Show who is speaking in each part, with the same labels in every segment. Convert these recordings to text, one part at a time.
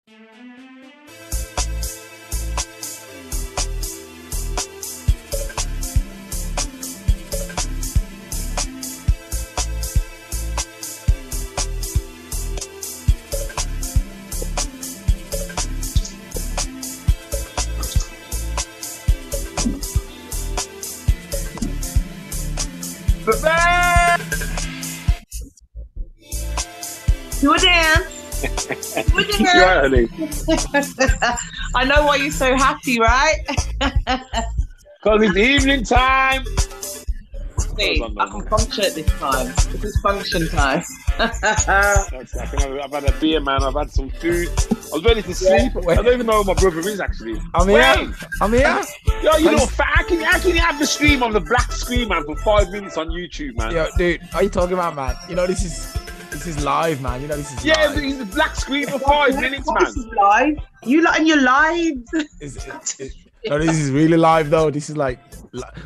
Speaker 1: Do a dance. Do a dance. I know why you're so happy, right?
Speaker 2: Because it's evening time.
Speaker 1: See, I can function at this time. This is function time.
Speaker 2: I've had a beer, man. I've had some food. I was ready to sleep. I don't even know where my brother is, actually.
Speaker 3: I'm here. I'm here.
Speaker 2: Yo, you know, how can you have the stream on the black screen, man, for 5 minutes on YouTube, man?
Speaker 3: Yo, dude, what are you talking about, man? You know, this is live, man. You know, this is
Speaker 2: live.
Speaker 3: But
Speaker 2: it's the black screen for 5 minutes, man.
Speaker 1: This is live. You lot and your lives.
Speaker 3: No, this is really live, though. This is like,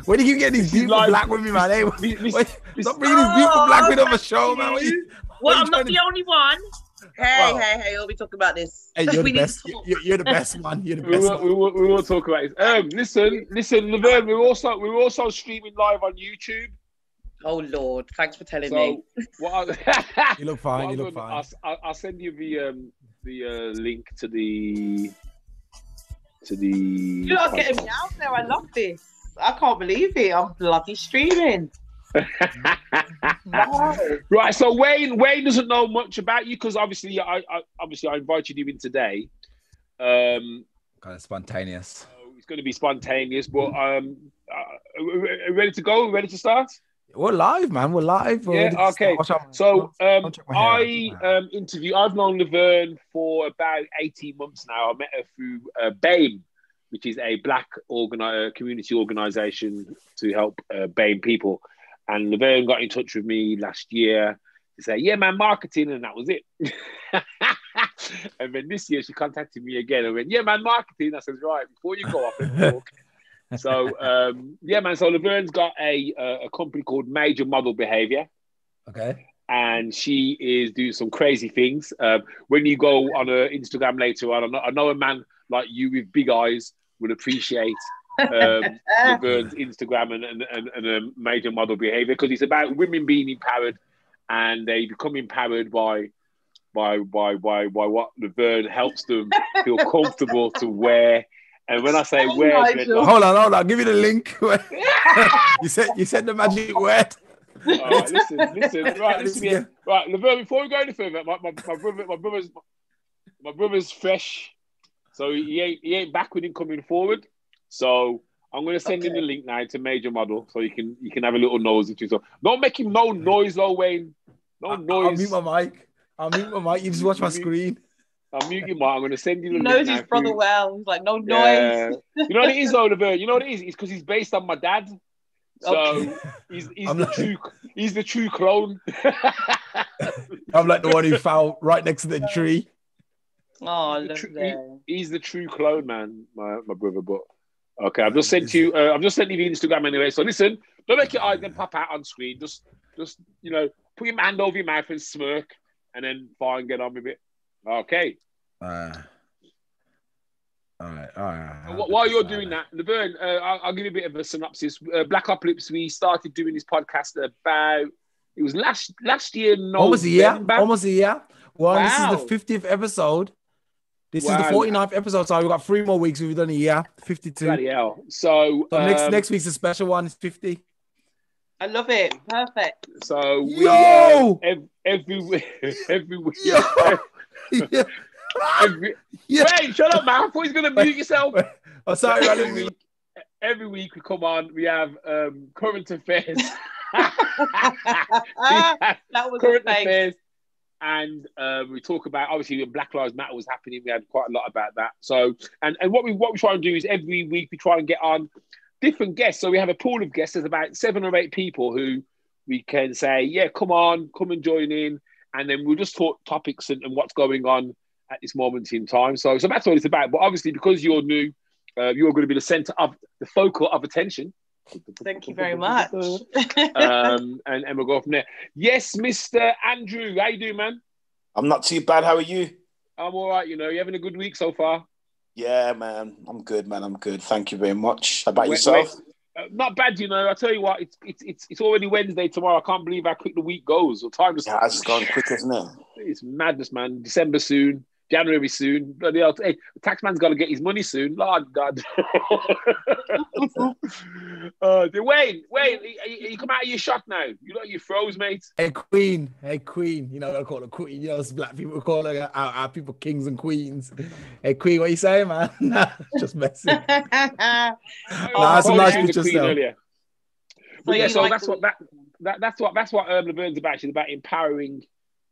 Speaker 3: where do you get these beautiful black women, man? Hey, stop bringing these beautiful black women on the show, man.
Speaker 1: Well, I'm not the only one. Hey, we'll be talking about this.
Speaker 3: Hey, you're the best. You're the best, man. You're the best.
Speaker 2: We will talk about it. Listen, Laverne, we're also streaming live on YouTube.
Speaker 1: Oh Lord, thanks for telling me.
Speaker 3: You look fine. You look fine.
Speaker 2: I'll send you the link to the.
Speaker 1: You're not getting me out there. I love this. I can't believe it. I'm bloody streaming.
Speaker 2: Wow. Right, so Wayne doesn't know much about you because obviously I invited you in today.
Speaker 3: Kind of spontaneous.
Speaker 2: So it's going to be spontaneous, but ready to go? Ready to start?
Speaker 3: We're live, man. We're live.
Speaker 2: Okay. So I've known Laverne for about 18 months now. I met her through BAME, which is a black community organisation to help BAME people. And Laverne got in touch with me last year to say, yeah, man, marketing, and that was it. And then this year she contacted me again and went, yeah, man, marketing. I said, right, before you go off and talk. So, yeah, man, so Laverne's got a company called Major Model Behaviour.
Speaker 3: Okay.
Speaker 2: And she is doing some crazy things. When you go on her Instagram later on, I know a man like you with big eyes would appreciate Laverne's Instagram and Major Model Behaviour, because it's about women being empowered, and they become empowered by what Laverne helps them feel comfortable to wear. And when I say wear,
Speaker 3: hold on, I'll give you the link. you said the magic word.
Speaker 2: All right, listen. Right, Laverne. Before we go any further, my brother's fresh, so he ain't backward in coming forward. So I'm going to send him the link now to Major Model, so you can have a little nose into it. So don't make him no noise, though, Wayne. No noise.
Speaker 3: I'll mute my mic. You just watch my screen.
Speaker 2: I'm muting my. I'm going to send you the link.
Speaker 1: He knows his brother well. He's like, no noise.
Speaker 2: You know what it is, though, Laverne? You know what it is? It's because he's based on my dad. So he's the true clone.
Speaker 3: I'm like the one who fell right next to the tree.
Speaker 1: Oh,
Speaker 2: he's the true clone, man. My brother. But okay, I've just sent you the Instagram anyway. So listen, don't make your eyes then pop out on screen. Just put your hand over your mouth and smirk, and then fine, get on with it. Okay.
Speaker 3: All right.
Speaker 2: While you're doing that, Laverne, I'll give you a bit of a synopsis. Blackopolypse, we started doing this podcast it was last year,
Speaker 3: Almost a year. Well, wow. This is the 50th episode. This is the 49th episode, so we've got 3 more weeks. We've done a year, 52.
Speaker 2: Bloody hell. So
Speaker 3: next week's a special one. It's 50.
Speaker 1: I love it. Perfect.
Speaker 2: So we every week. Wait, shut up, man. I thought he's going to mute yourself.
Speaker 3: Oh, sorry,
Speaker 2: every week we come on, we have current affairs.
Speaker 1: That was
Speaker 2: current affairs. And we talk about, obviously, when Black Lives Matter was happening, we had quite a lot about that. So, and what we try and do is every week we try and get on different guests. So we have a pool of guests. There's about 7 or 8 people who we can say, yeah, come and join in. And then we'll just talk topics and what's going on at this moment in time. So that's what it's about. But obviously, because you're new, you're going to be the focal of attention.
Speaker 1: Thank you very much.
Speaker 2: And we'll go from there. Yes, Mr. Andrew, how you doing, man?
Speaker 4: I'm not too bad. How are you?
Speaker 2: I'm all right. You having a good week so far?
Speaker 4: Yeah, man. I'm good, man. I'm good. Thank you very much. How about yourself?
Speaker 2: Not bad, I tell you what, it's already Wednesday tomorrow. I can't believe how quick the week goes. Or time just
Speaker 4: it's gone quick, isn't it?
Speaker 2: It's madness, man. December soon, January soon. Bloody hell. Hey, the tax man's got to get his money soon. Lord God. Wayne, you come out of your shot now. You froze, mate.
Speaker 3: Hey, Queen. I call her Queen. Us black people call her our people kings and queens. Hey, Queen, what you saying, man? Just messing. That's a nice picture still.
Speaker 2: But yeah, so that's what Laverne's about. She's about empowering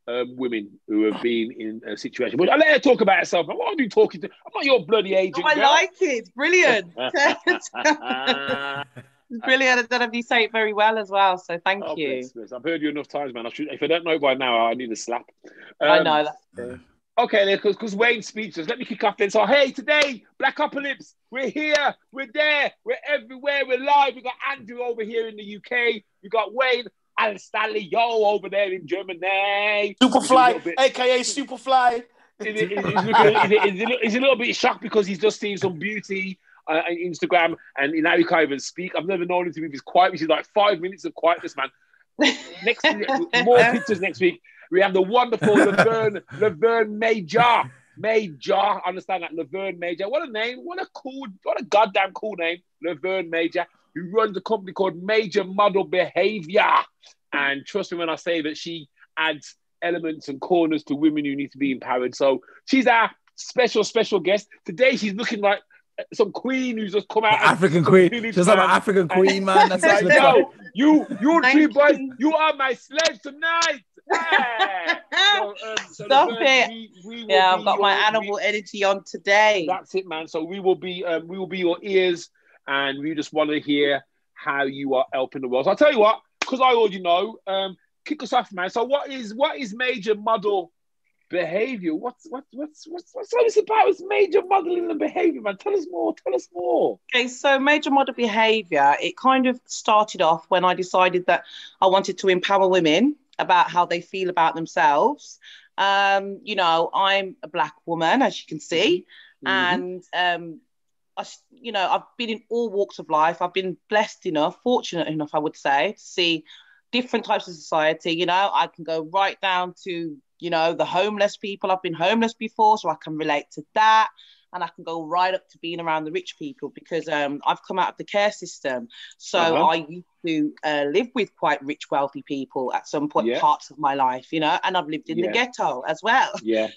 Speaker 2: women who have been in a situation. But I let her talk about herself. What are you talking to? I'm not your bloody agent.
Speaker 1: I like it. It's brilliant. It's brilliant. I don't know if you say it very well as well. So thank you.
Speaker 2: Bless. I've heard you enough times, man. If I don't know it by now, I need a slap.
Speaker 1: I know that's true.
Speaker 2: Okay, because Wayne's speechless. Let me kick off then. So, hey, today, Blackopolypse, we're here, we're there, we're everywhere, we're live. We got Andrew over here in the UK. We got Wayne Alstallio over there in Germany.
Speaker 4: Superfly, aka Superfly.
Speaker 2: He's a little bit shocked because he's just seen some beauty on Instagram and now he can't even speak. I've never known him to be this quiet, which is like 5 minutes of quietness, man. More pictures next week. We have the wonderful Laverne Major. Major, understand that, Laverne Major. What a name! What a goddamn cool name, Laverne Major. Who runs a company called Major Model Behaviour. And trust me when I say that she adds elements and corners to women who need to be empowered. So she's our special guest today. She's looking like some queen who's just come out.
Speaker 3: African queen. Just like an African queen, man. That's
Speaker 2: like, no, you three boys, you are my slaves tonight. Yeah.
Speaker 1: Stop it. I've got my animal energy on today.
Speaker 2: That's it, man. So we will be your ears, and we just want to hear how you are helping the world. So I'll tell you what, because I already know. Kick us off, man. So what is Major Model Behaviour? What's all this about? It's Major Modeling and Behaviour, man. Tell us more.
Speaker 1: Okay, so Major Model Behaviour, it kind of started off when I decided that I wanted to empower women about how they feel about themselves. I'm a black woman, as you can see, and I've been in all walks of life. I've been fortunate enough, I would say, to see different types of society. I can go right down to the homeless people. I've been homeless before, so I can relate to that. And I can go right up to being around the rich people because I've come out of the care system. So I used to live with quite rich, wealthy people at some point, parts of my life, and I've lived in the ghetto as well. I've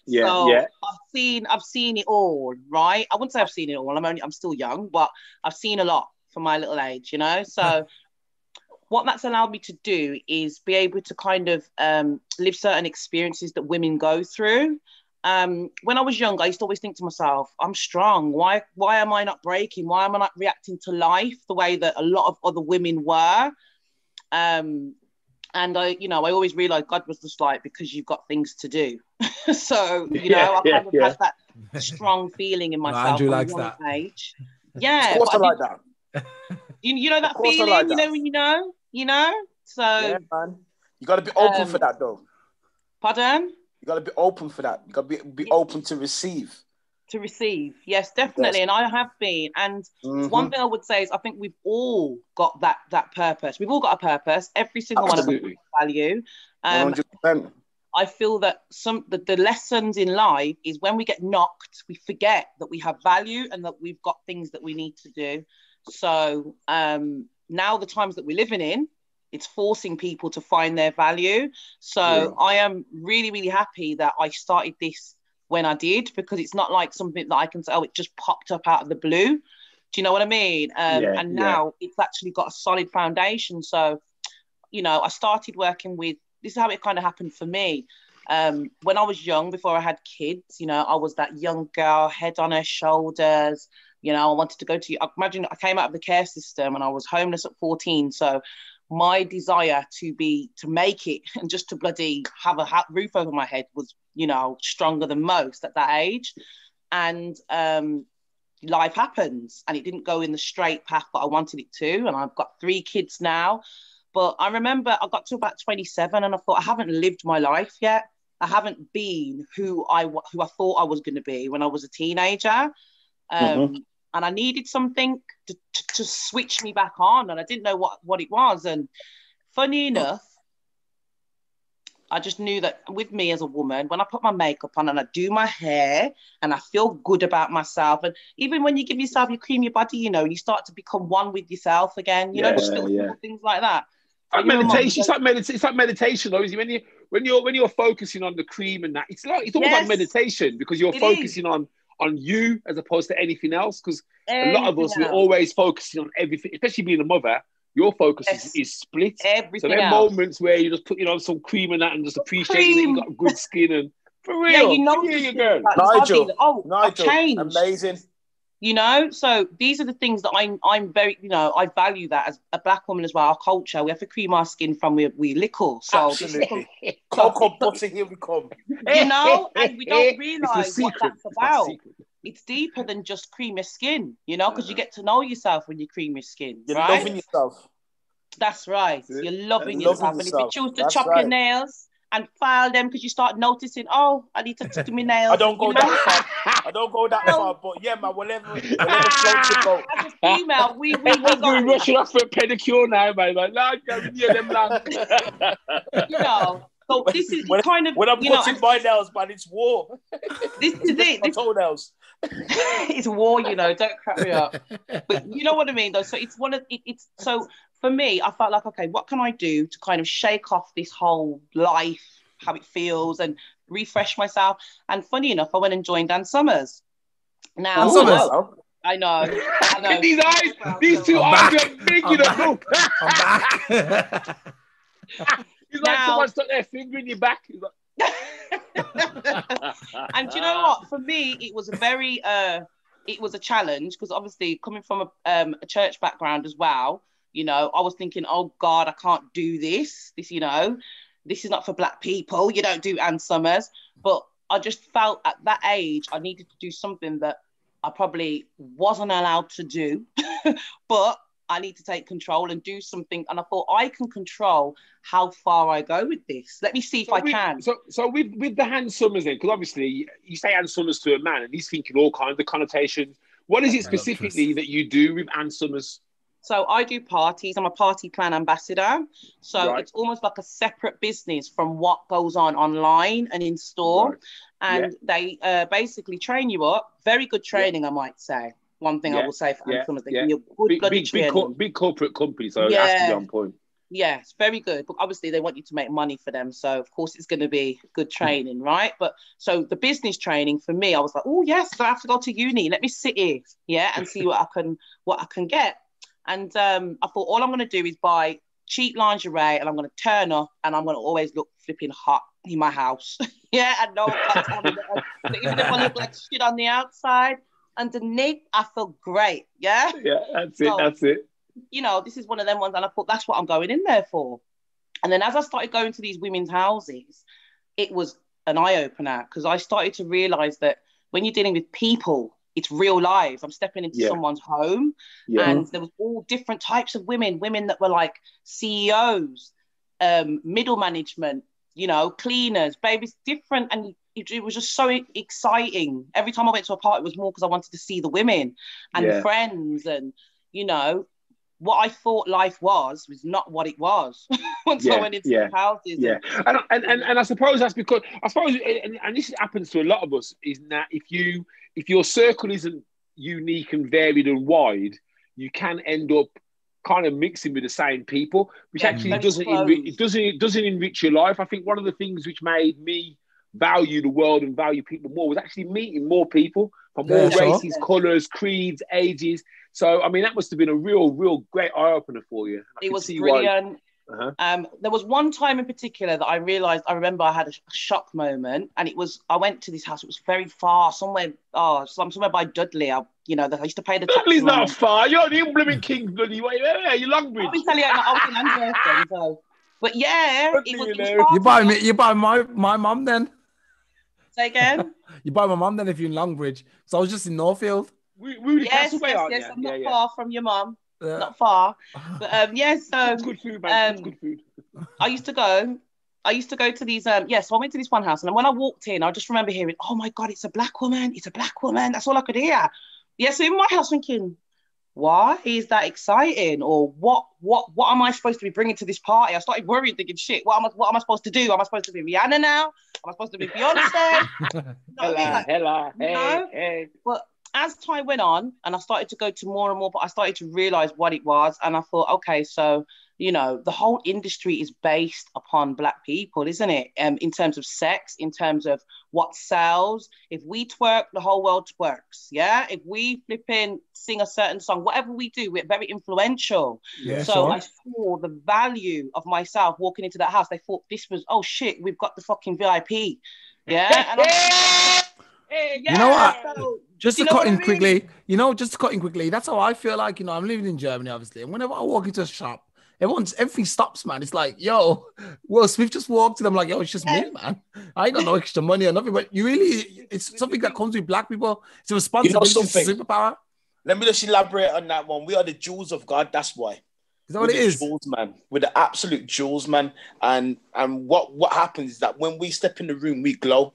Speaker 1: seen it all, right? I wouldn't say I've seen it all. I'm still young, but I've seen a lot for my little age, So what that's allowed me to do is be able to kind of live certain experiences that women go through. When I was young, I used to always think to myself, I'm strong. Why am I not breaking? Why am I not reacting to life the way that a lot of other women were? And I always realized God was just like, because you've got things to do. So, I kind of had that strong feeling in myself.
Speaker 3: Andrew likes that.
Speaker 1: Age. Yeah.
Speaker 4: Of course I like that.
Speaker 1: You know that feeling, like that. When you know? So,
Speaker 4: yeah, man. You got to be open for that, though.
Speaker 1: Pardon?
Speaker 4: You got to be open for that. You got to be open to receive.
Speaker 1: To receive, yes, definitely. Yes. And I have been. And one thing I would say is I think we've all got that purpose. We've all got a purpose. Every single one of us has value.
Speaker 4: 100%.
Speaker 1: I feel that the lessons in life is when we get knocked, we forget that we have value and that we've got things that we need to do. So now the times that we're living in, it's forcing people to find their value. So I am really, really happy that I started this when I did, because it's not like something that I can say, it just popped up out of the blue. Do you know what I mean? Now it's actually got a solid foundation. So, I started working with, this is how it kind of happened for me. When I was young, before I had kids, I was that young girl, head on her shoulders. I wanted to go to, imagine I came out of the care system and I was homeless at 14. So my desire to make it and just to bloody have a roof over my head was, stronger than most at that age. And life happens and it didn't go in the straight path that I wanted it to. And I've got 3 kids now. But I remember I got to about 27 and I thought, I haven't lived my life yet. I haven't been who I thought I was going to be when I was a teenager. And I needed something to switch me back on, and I didn't know what it was. And funny enough, I just knew that with me as a woman, when I put my makeup on and I do my hair and I feel good about myself, and even when you give yourself, you cream your body, you know, you start to become one with yourself again, you know, just little things like that.
Speaker 2: Like meditation, it's like meditation, though. When you're focusing on the cream and that, it's almost like meditation, because you're focusing on you as opposed to anything else. Because a lot of us, we're always focusing on everything, especially being a mother. Your focus is split.
Speaker 1: Everything
Speaker 2: so there are moments where you just put some cream and that, and just appreciating that you got good skin, and for real.
Speaker 1: Yeah, you know,
Speaker 2: girl.
Speaker 4: Nigel,
Speaker 1: I've changed.
Speaker 4: Amazing.
Speaker 1: You know, so these are the things that I'm very, you know, I value that as a black woman as well. Our culture, we have to cream our skin from we little. So
Speaker 4: absolutely. Cocoa butter, here we come.
Speaker 1: You know, and we don't realise what that's about. It's deeper than just cream your skin, you know, because you get to know yourself when you cream your skin.
Speaker 4: You're
Speaker 1: right?
Speaker 4: loving yourself.
Speaker 1: That's right. You're loving yourself. And if you choose to chop your nails and file them because you start noticing, oh, I need to do my nails.
Speaker 4: I don't go that far. I don't go that far, but yeah, man, whatever floats your boat.
Speaker 1: As a female, we
Speaker 2: we're rushing off for a pedicure now, man.
Speaker 1: You know. So this is kind of
Speaker 4: when I'm cutting my nails, man, it's war.
Speaker 1: This is it.
Speaker 4: My toenails.
Speaker 1: It's war, you know. Don't crack me up. But you know what I mean, though. So it's it's so for me. I felt like, okay, what can I do to kind of shake off this whole life, how it feels, and refresh myself? And funny enough, I went and joined Dan Summers. Now, I know.
Speaker 2: These eyes, these two eyes are big, you know.
Speaker 3: I'm back.
Speaker 2: He's like someone stuck their finger in your back.
Speaker 1: And do you know what? For me, it was a challenge, because obviously coming from a church background as well, you know, I was thinking, oh God, I can't do this. You know, this is not for black people. You don't do Ann Summers. But I just felt at that age, I needed to do something that I probably wasn't allowed to do, but I need to take control and do something. And I thought, I can control how far I go with this. Let me see if I can.
Speaker 2: So with the Ann Summers then, because obviously you say Ann Summers to a man and he's thinking all kinds of connotations. What is it specifically that you do with Ann Summers?
Speaker 1: So I do parties. I'm a party plan ambassador. So it's almost like a separate business from what goes on online and in store. Right. And they basically train you up. Very good training, I might say. One thing I will say for Ann Summers, they give you good bloody training.
Speaker 2: Big corporate company, so it has to be on point.
Speaker 1: Yeah, it's very good. But obviously they want you to make money for them. So of course it's going to be good training, right? But so the business training for me, I was like, oh yes, I have to go to uni. Let me sit here, and see what I can get. And I thought, all I'm going to do is buy cheap lingerie, and I'm going to turn up, and I'm going to always look flipping hot in my house. And no one can tell me that. Even if I look like shit on the outside, underneath, I feel great. Yeah,
Speaker 2: that's it.
Speaker 1: You know, this is one of them ones, and I thought that's what I'm going in there for. And then as I started going to these women's houses, it was an eye-opener, because I started to realise that when you're dealing with people, it's real lives. I'm stepping into someone's home, and there was all different types of women that were like CEOs, middle management, you know, cleaners, babies, different. And it was just so exciting. Every time I went to a party, it was more because I wanted to see the women and the friends, and, you know, what I thought life was not what it was once I went into the houses.
Speaker 2: And I suppose that's because, and this happens to a lot of us, is that if your circle isn't unique and varied and wide, you can end up kind of mixing with the same people, which actually doesn't enrich your life. I think one of the things which made me value the world and value people more was actually meeting more people from all races, colours, creeds, ages. So, I mean, that must have been a real great eye-opener for you.
Speaker 1: It was brilliant. There was one time in particular that I remember I had a shock moment, and it was, I went to this house, it was very far, somewhere by Dudley. I used to pay the taxi.
Speaker 2: Dudley's not far, you're the blooming King's bloody way, you're Longbridge.
Speaker 1: I'll be telling you, I was in Anderson, so. But yeah, it was
Speaker 3: You buy my mum then?
Speaker 1: Say again?
Speaker 3: You buy my mum then if you're in Longbridge. So I was just in Northfield.
Speaker 1: Yes, I'm not far from your mum. Not far. But so
Speaker 2: it's good food, man. It's good food.
Speaker 1: I used to go I used to go to these, so I went to this one house, and when I walked in, I just remember hearing, oh my God, it's a black woman. It's a black woman. That's all I could hear. Yeah, so in my house thinking, why is that exciting? Or what am I supposed to be bringing to this party? I started worrying, thinking, shit, what am I supposed to do? Am I supposed to be Rihanna now? Am I supposed to be Beyonce?
Speaker 2: Hey.
Speaker 1: But as time went on and I started to go to more and more, but I started to realize what it was. And I thought, okay, so, the whole industry is based upon black people, isn't it? In terms of sex, in terms of what sells. If we twerk, the whole world twerks. Yeah. If we flipping sing a certain song, whatever we do, we're very influential.
Speaker 3: Yeah,
Speaker 1: so
Speaker 3: sure.
Speaker 1: I saw the value of myself walking into that house. They thought this was, oh shit, we've got the fucking VIP. Yeah. And
Speaker 3: You know what?
Speaker 1: So,
Speaker 3: just to
Speaker 1: you know
Speaker 3: cut
Speaker 1: what
Speaker 3: in
Speaker 1: I mean?
Speaker 3: quickly, that's how I feel like, I'm living in Germany, obviously. And whenever I walk into a shop, everything stops, man. It's like, yo, Will Smith just walked in. I'm like, yo, it's just me, man. I ain't got no extra money or nothing. But it's something that comes with black people. It's a responsibility, it's a superpower.
Speaker 4: Let me just elaborate on that one. We are the jewels of God. That's why.
Speaker 3: Is that what it is?
Speaker 4: Jewels, man. We're the absolute jewels, man. And what happens is that when we step in the room, we glow.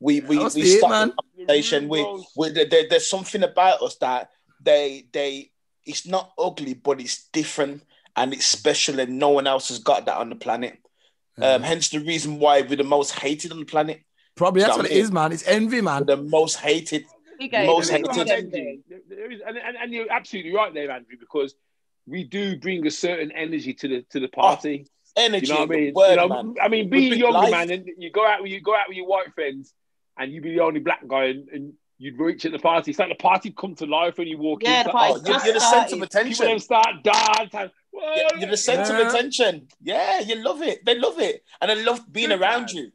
Speaker 4: We start the conversation. There's something about us that it's not ugly, but it's different and it's special, and no one else has got that on the planet. Hence the reason why we're the most hated on the planet.
Speaker 3: Probably that's what it is, man. It's envy, man.
Speaker 4: We're the most hated.
Speaker 2: Envy. And you're absolutely right there, Andrew, because we do bring a certain energy to the party.
Speaker 4: Energy,
Speaker 2: you know what I mean?
Speaker 4: Word,
Speaker 2: I mean, being younger, man, and you go out with your white friends, and you be the only black guy, and you'd reach at the party. It's like the party come to life when you walk in.
Speaker 4: You're the centre of attention.
Speaker 2: People start dancing.
Speaker 4: You're the centre of attention. Yeah, you love it. They love it, and they love being around you.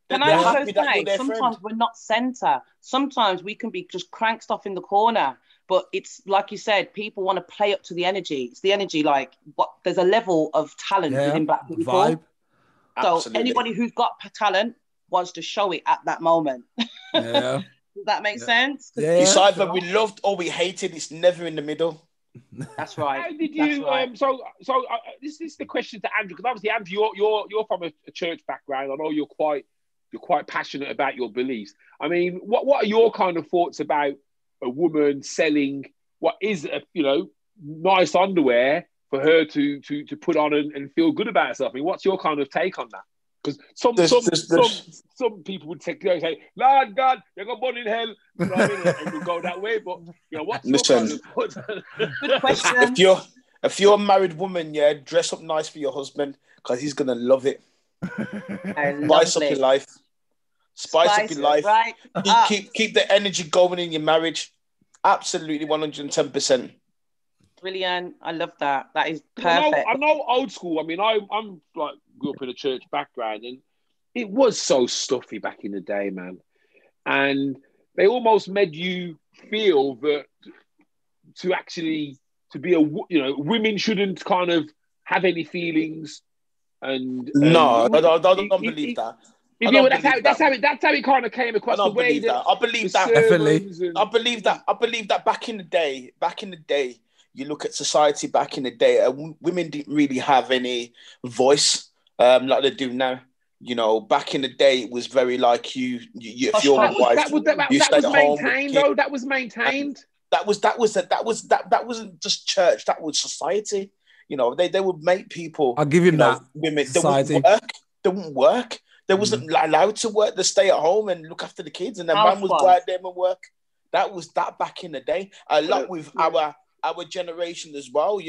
Speaker 1: Can I also say, sometimes we're not centre. Sometimes we can be just cranked off in the corner. But it's like you said, people want to play up to the energy. It's the energy, there's a level of talent within black people.
Speaker 3: Vibe.
Speaker 1: So
Speaker 4: Absolutely.
Speaker 1: anybody who's got talent wants to show it at that moment.
Speaker 3: Yeah.
Speaker 1: Does that make sense?
Speaker 3: Yeah.
Speaker 4: It's either we loved or we hated. It's never in the middle.
Speaker 1: That's right.
Speaker 2: How did you?
Speaker 1: Right.
Speaker 2: This is the question to Andrew, because obviously Andrew, you're from a church background. I know you're quite passionate about your beliefs. I mean, what are your kind of thoughts about a woman selling what is nice underwear for her to put on and feel good about herself? I mean, what's your kind of take on that? Because some people would say, Lord God, you're going to burn in hell. You know what I mean? And we'll go that way. But what's your kind of
Speaker 1: good question.
Speaker 4: If you're a married woman, dress up nice for your husband because he's gonna love it. Spice up your life. Spice up your life.
Speaker 1: Right.
Speaker 4: Keep the energy going in your marriage. Absolutely, 110%.
Speaker 1: Brilliant. I love that. That is perfect.
Speaker 2: I know old school. I mean, I'm like grew up in a church background, and it was so stuffy back in the day, man. And they almost made you feel that to be women shouldn't kind of have any feelings. And
Speaker 4: no, I don't believe that.
Speaker 2: That's how it kind of came across.
Speaker 4: I believe that. I believe that.
Speaker 3: Definitely.
Speaker 4: I believe that back in the day, you look at society back in the day, women didn't really have any voice like they do now. Back in the day, it was very like if you're a wife, you stayed at home.
Speaker 2: That was maintained.
Speaker 4: That wasn't just church. That was society. They would make people.
Speaker 3: I'll give you that.
Speaker 4: Women,
Speaker 3: society.
Speaker 4: They wouldn't work. They wasn't allowed to work. They stay at home and look after the kids, and their man was go out there and work. That was that back in the day. A lot with our generation as well.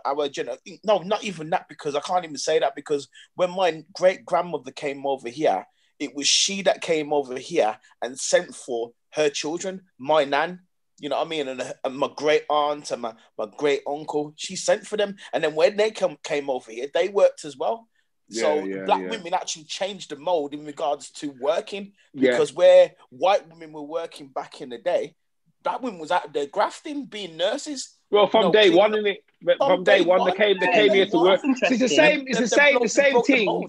Speaker 4: Our generation. No, not even that, because I can't even say that, because when my great grandmother came over here, it was she that came over here and sent for her children. My nan. You know what I mean? And my great aunt and my great uncle, she sent for them. And then when they came over here, they worked as well. Black women actually changed the mold in regards to working, because where white women were working back in the day, black women was out there grafting, being nurses.
Speaker 2: Well, from day one, isn't it? From day one, they came here to work. It's the same thing.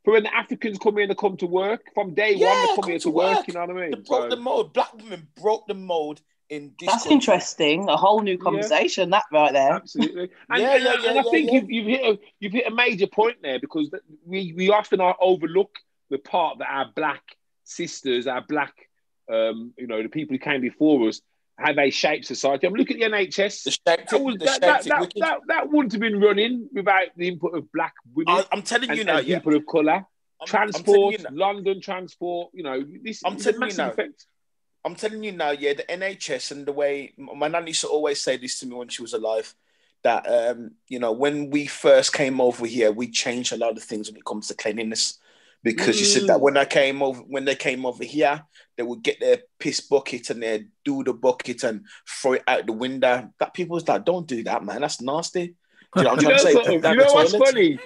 Speaker 2: For when the Africans come in, they come to work. From day one, they come here to work. You know what I mean?
Speaker 4: They broke the mold. Black women broke the mold in this
Speaker 1: That's
Speaker 4: country.
Speaker 1: interesting. A whole new conversation, that right there.
Speaker 2: Absolutely. And I think you've hit a major point there, because we often overlook the part that our black sisters, our black, the people who came before us, how they shaped society. I mean, look at the NHS. That wouldn't have been running without the input of black women.
Speaker 4: I'm telling you now,
Speaker 2: people of colour. Transport, London transport. This is a massive effect.
Speaker 4: I'm telling you now, the NHS and the way my nan used to always say this to me when she was alive, that when we first came over here, we changed a lot of things when it comes to cleanliness. Because she said that when they came over here, they would get their piss bucket and they'd do the bucket and throw it out the window. That people was like, don't do that, man. That's nasty. Do you know what I'm trying to say?
Speaker 2: You know what's funny?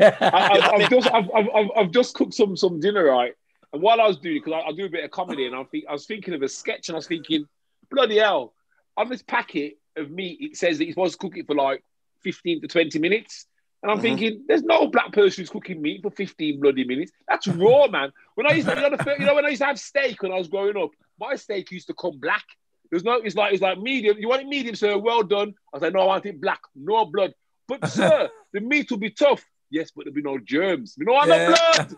Speaker 2: I've just cooked some dinner, right? And while I was doing it, because I do a bit of comedy, and I was thinking of a sketch, and I was thinking, bloody hell, on this packet of meat, it says that you're supposed to cook it for like 15 to 20 minutes. And I'm thinking, there's no black person who's cooking meat for 15 bloody minutes. That's raw, man. When I used to, when I used to have steak when I was growing up, my steak used to come black. It's like medium. You want it medium, sir? Well done. I was like, no, I want it black, no blood. But sir, the meat will be tough. Yes, but there'll be no germs. We don't want no blood.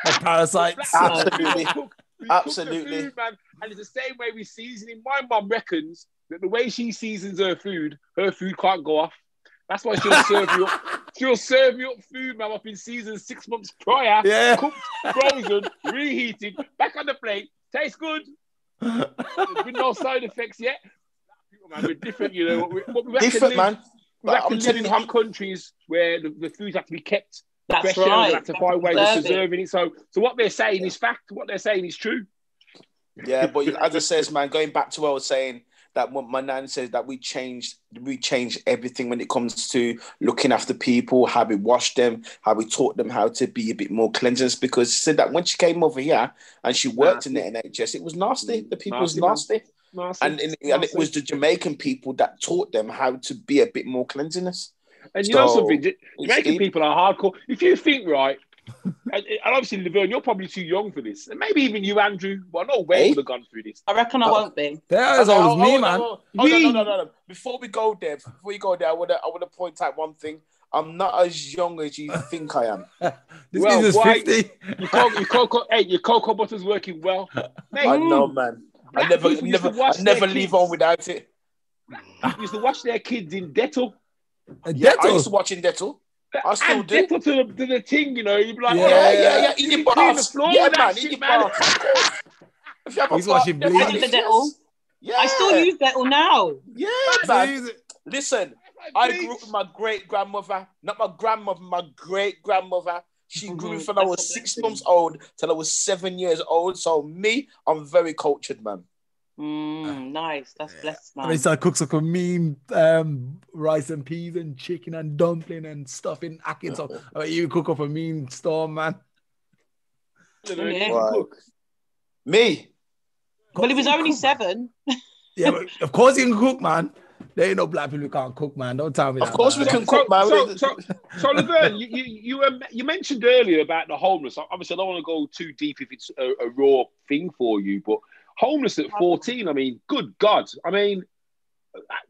Speaker 3: No parasites.
Speaker 4: Absolutely.
Speaker 2: Absolutely. Food, man. And it's the same way we season it. My mum reckons that the way she seasons her food can't go off. That's why she'll serve you up. She'll serve you up food, man. I've been seasoned 6 months prior. Yeah. Cooked, frozen, reheated, back on the plate. Tastes good. There's been no side effects yet. People, man, we're different,
Speaker 4: Different, man.
Speaker 2: We have to live in hot countries where the food has to be kept.
Speaker 1: That's right.
Speaker 2: We have to find ways of preserving it. So what they're saying is fact. What they're saying is true.
Speaker 4: Yeah, but as I says, man, going back to what I was saying, that what my nan says, that we changed everything when it comes to looking after people, how we washed them, how we taught them how to be a bit more cleanliness. Because she said that when she came over here and she worked in the NHS, it was nasty. The people was nasty. And it was the Jamaican people that taught them how to be a bit more cleanliness.
Speaker 2: And you know something, Jamaican people are hardcore. If you think right, and obviously Laverne, you're probably too young for this, and maybe even you, Andrew. But I know Wayne would have gone through this.
Speaker 1: I reckon I won't be.
Speaker 3: They're as old as me, man.
Speaker 4: No. Before we go there, I want to point out one thing. I'm not as young as you think I am.
Speaker 3: This is 50.
Speaker 2: Your cocoa butter's working well. Mate,
Speaker 4: I know, man. I never leave on without it.
Speaker 2: People used to watch their kids in Dettol.
Speaker 4: Yeah, I used to watch in Dettol. I still do.
Speaker 2: Dettol to the thing, you'd be like,
Speaker 4: yeah. In your baths.
Speaker 2: Yeah, man, in your baths.
Speaker 3: He's watching Bleach.
Speaker 1: I use Dettol. Yeah. I still use Dettol now.
Speaker 4: Yeah, man. Listen, I grew up with my great-grandmother, not my grandmother, my great-grandmother. She grew from I was 6 months old till I was 7 years old. So I'm very cultured, man.
Speaker 1: Nice. That's blessed, man.
Speaker 3: And he started cooks like a mean rice and peas and chicken and dumpling and stuff in Atkins. So you cook up a mean storm, man.
Speaker 4: Right. Me?
Speaker 1: Well, he was only 7.
Speaker 3: Yeah, but of course you can cook, man. There ain't no black people who can't cook, man. Don't tell me that.
Speaker 4: Of course we can cook, man.
Speaker 2: So Laverne, you mentioned earlier about the homeless. Obviously, I don't want to go too deep if it's a raw thing for you, but homeless at 14, I mean, good God. I mean,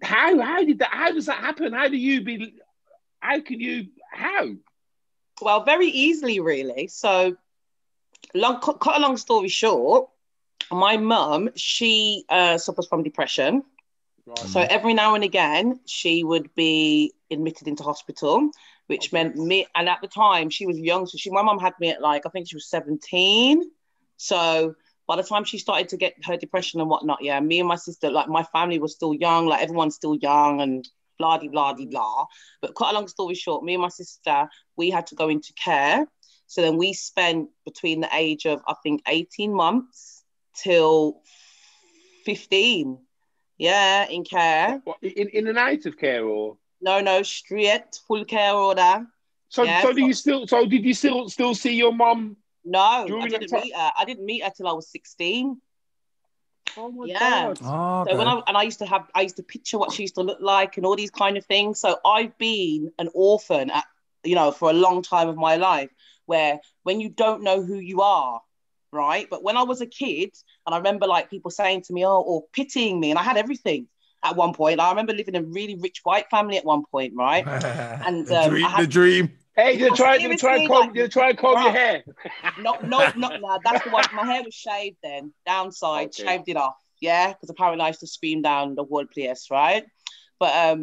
Speaker 2: how does that happen? How?
Speaker 1: Well, very easily, really. So, cut a long story short, my mum, she suffers from depression. Right. So every now and again, she would be admitted into hospital, which meant me, and at the time she was young. So my mum had me at I think she was 17. So by the time she started to get her depression and whatnot, me and my sister, my family was still young, everyone's still young and blah, blah, blah, blah. But cut a long story short, me and my sister, we had to go into care. So then we spent between the age of, I think, 18 months till 15. Yeah, in care.
Speaker 2: What, in and out of care, or
Speaker 1: no, straight full care order.
Speaker 2: So did you still see your mum?
Speaker 1: No, I didn't meet her. I didn't meet her till I was 16.
Speaker 2: Oh my God!
Speaker 3: Oh, okay.
Speaker 1: So I used to picture what she used to look like and all these kind of things. So I've been an orphan for a long time of my life, where when you don't know who you are, right? But when I was a kid, and I remember like people saying to me, oh, or pitying me, and I had everything at one point. I remember living in a really rich white family at one point, right? And
Speaker 3: the dream.
Speaker 2: Hey, you try and comb your hair.
Speaker 1: No, that's the one. My hair was shaved then, downside, shaved it off. Yeah, because apparently I used to scream down the whole place, right? But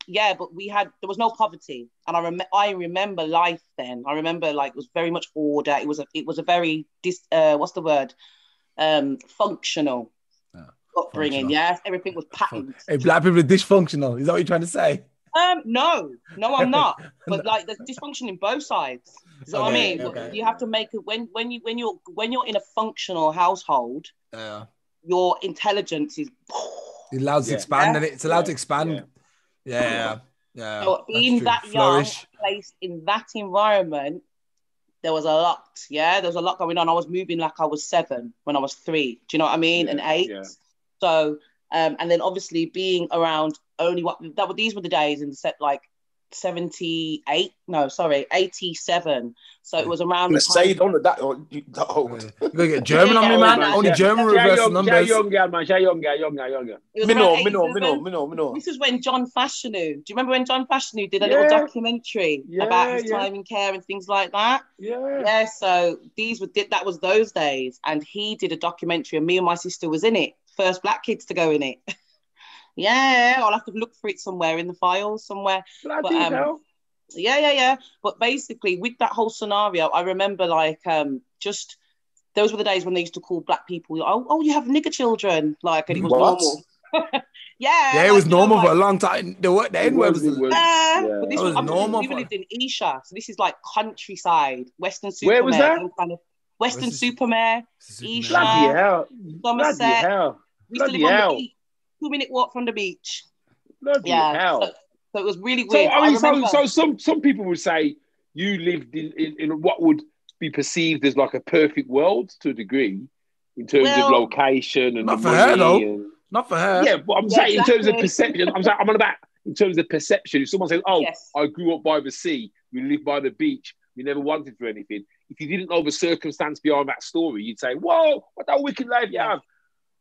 Speaker 1: yeah, but there was no poverty, and I remember life then. I remember like it was very much order. It was a very what's the word? Functional upbringing. Yeah, everything was patterned.
Speaker 3: Hey, black people are dysfunctional. Is that what you're trying to say?
Speaker 1: No, I'm not. But like, there's dysfunction in both sides. You know what I mean? Okay. You have to make it when you're in a functional household. Your intelligence is.
Speaker 3: It allows to expand, and it's allowed to expand. Yeah.
Speaker 1: So being that young, placed in that environment, there was a lot. Yeah, there was a lot going on. I was moving like I was 7 when I was 3. Do you know what I mean? And 8. Yeah. So, and then obviously being around these were the days in the set like 87. So it was around the time.
Speaker 4: Say on that old.
Speaker 3: You gotta get German on me, man. Only German reverse numbers.
Speaker 2: Younger.
Speaker 1: This is when John Fashanu. Do you remember when John Fashanu did a little documentary about his time in care and things like that? Yeah. So that was those days, and he did a documentary, and me and my sister was in it. First black kids to go in it. Yeah, I'll have to look for it somewhere in the files somewhere. Yeah. But basically, with that whole scenario, I remember like just those were the days when they used to call black people, oh, you have nigger children, like, and it was normal. Yeah,
Speaker 3: it was normal for a long time. The N-word was
Speaker 1: but this was normal. We lived in Esher, so this is like countryside, Western Supermare.
Speaker 2: Where was that?
Speaker 1: Kind of Western Supermare,
Speaker 2: Esher, Somerset.
Speaker 1: We used to live on the beach. 2-minute walk from the beach.
Speaker 2: Bloody hell.
Speaker 1: So it was really weird.
Speaker 2: So some people would say you lived in what would be perceived as like a perfect world to a degree in terms of location and
Speaker 3: not for her though. Not for her.
Speaker 2: Yeah, but I'm saying in terms of perception. I'm on about in terms of perception. If someone says, "Oh, I grew up by the sea, we lived by the beach, we never wanted for anything," if you didn't know the circumstance behind that story, you'd say, "Whoa, what that wicked life you have."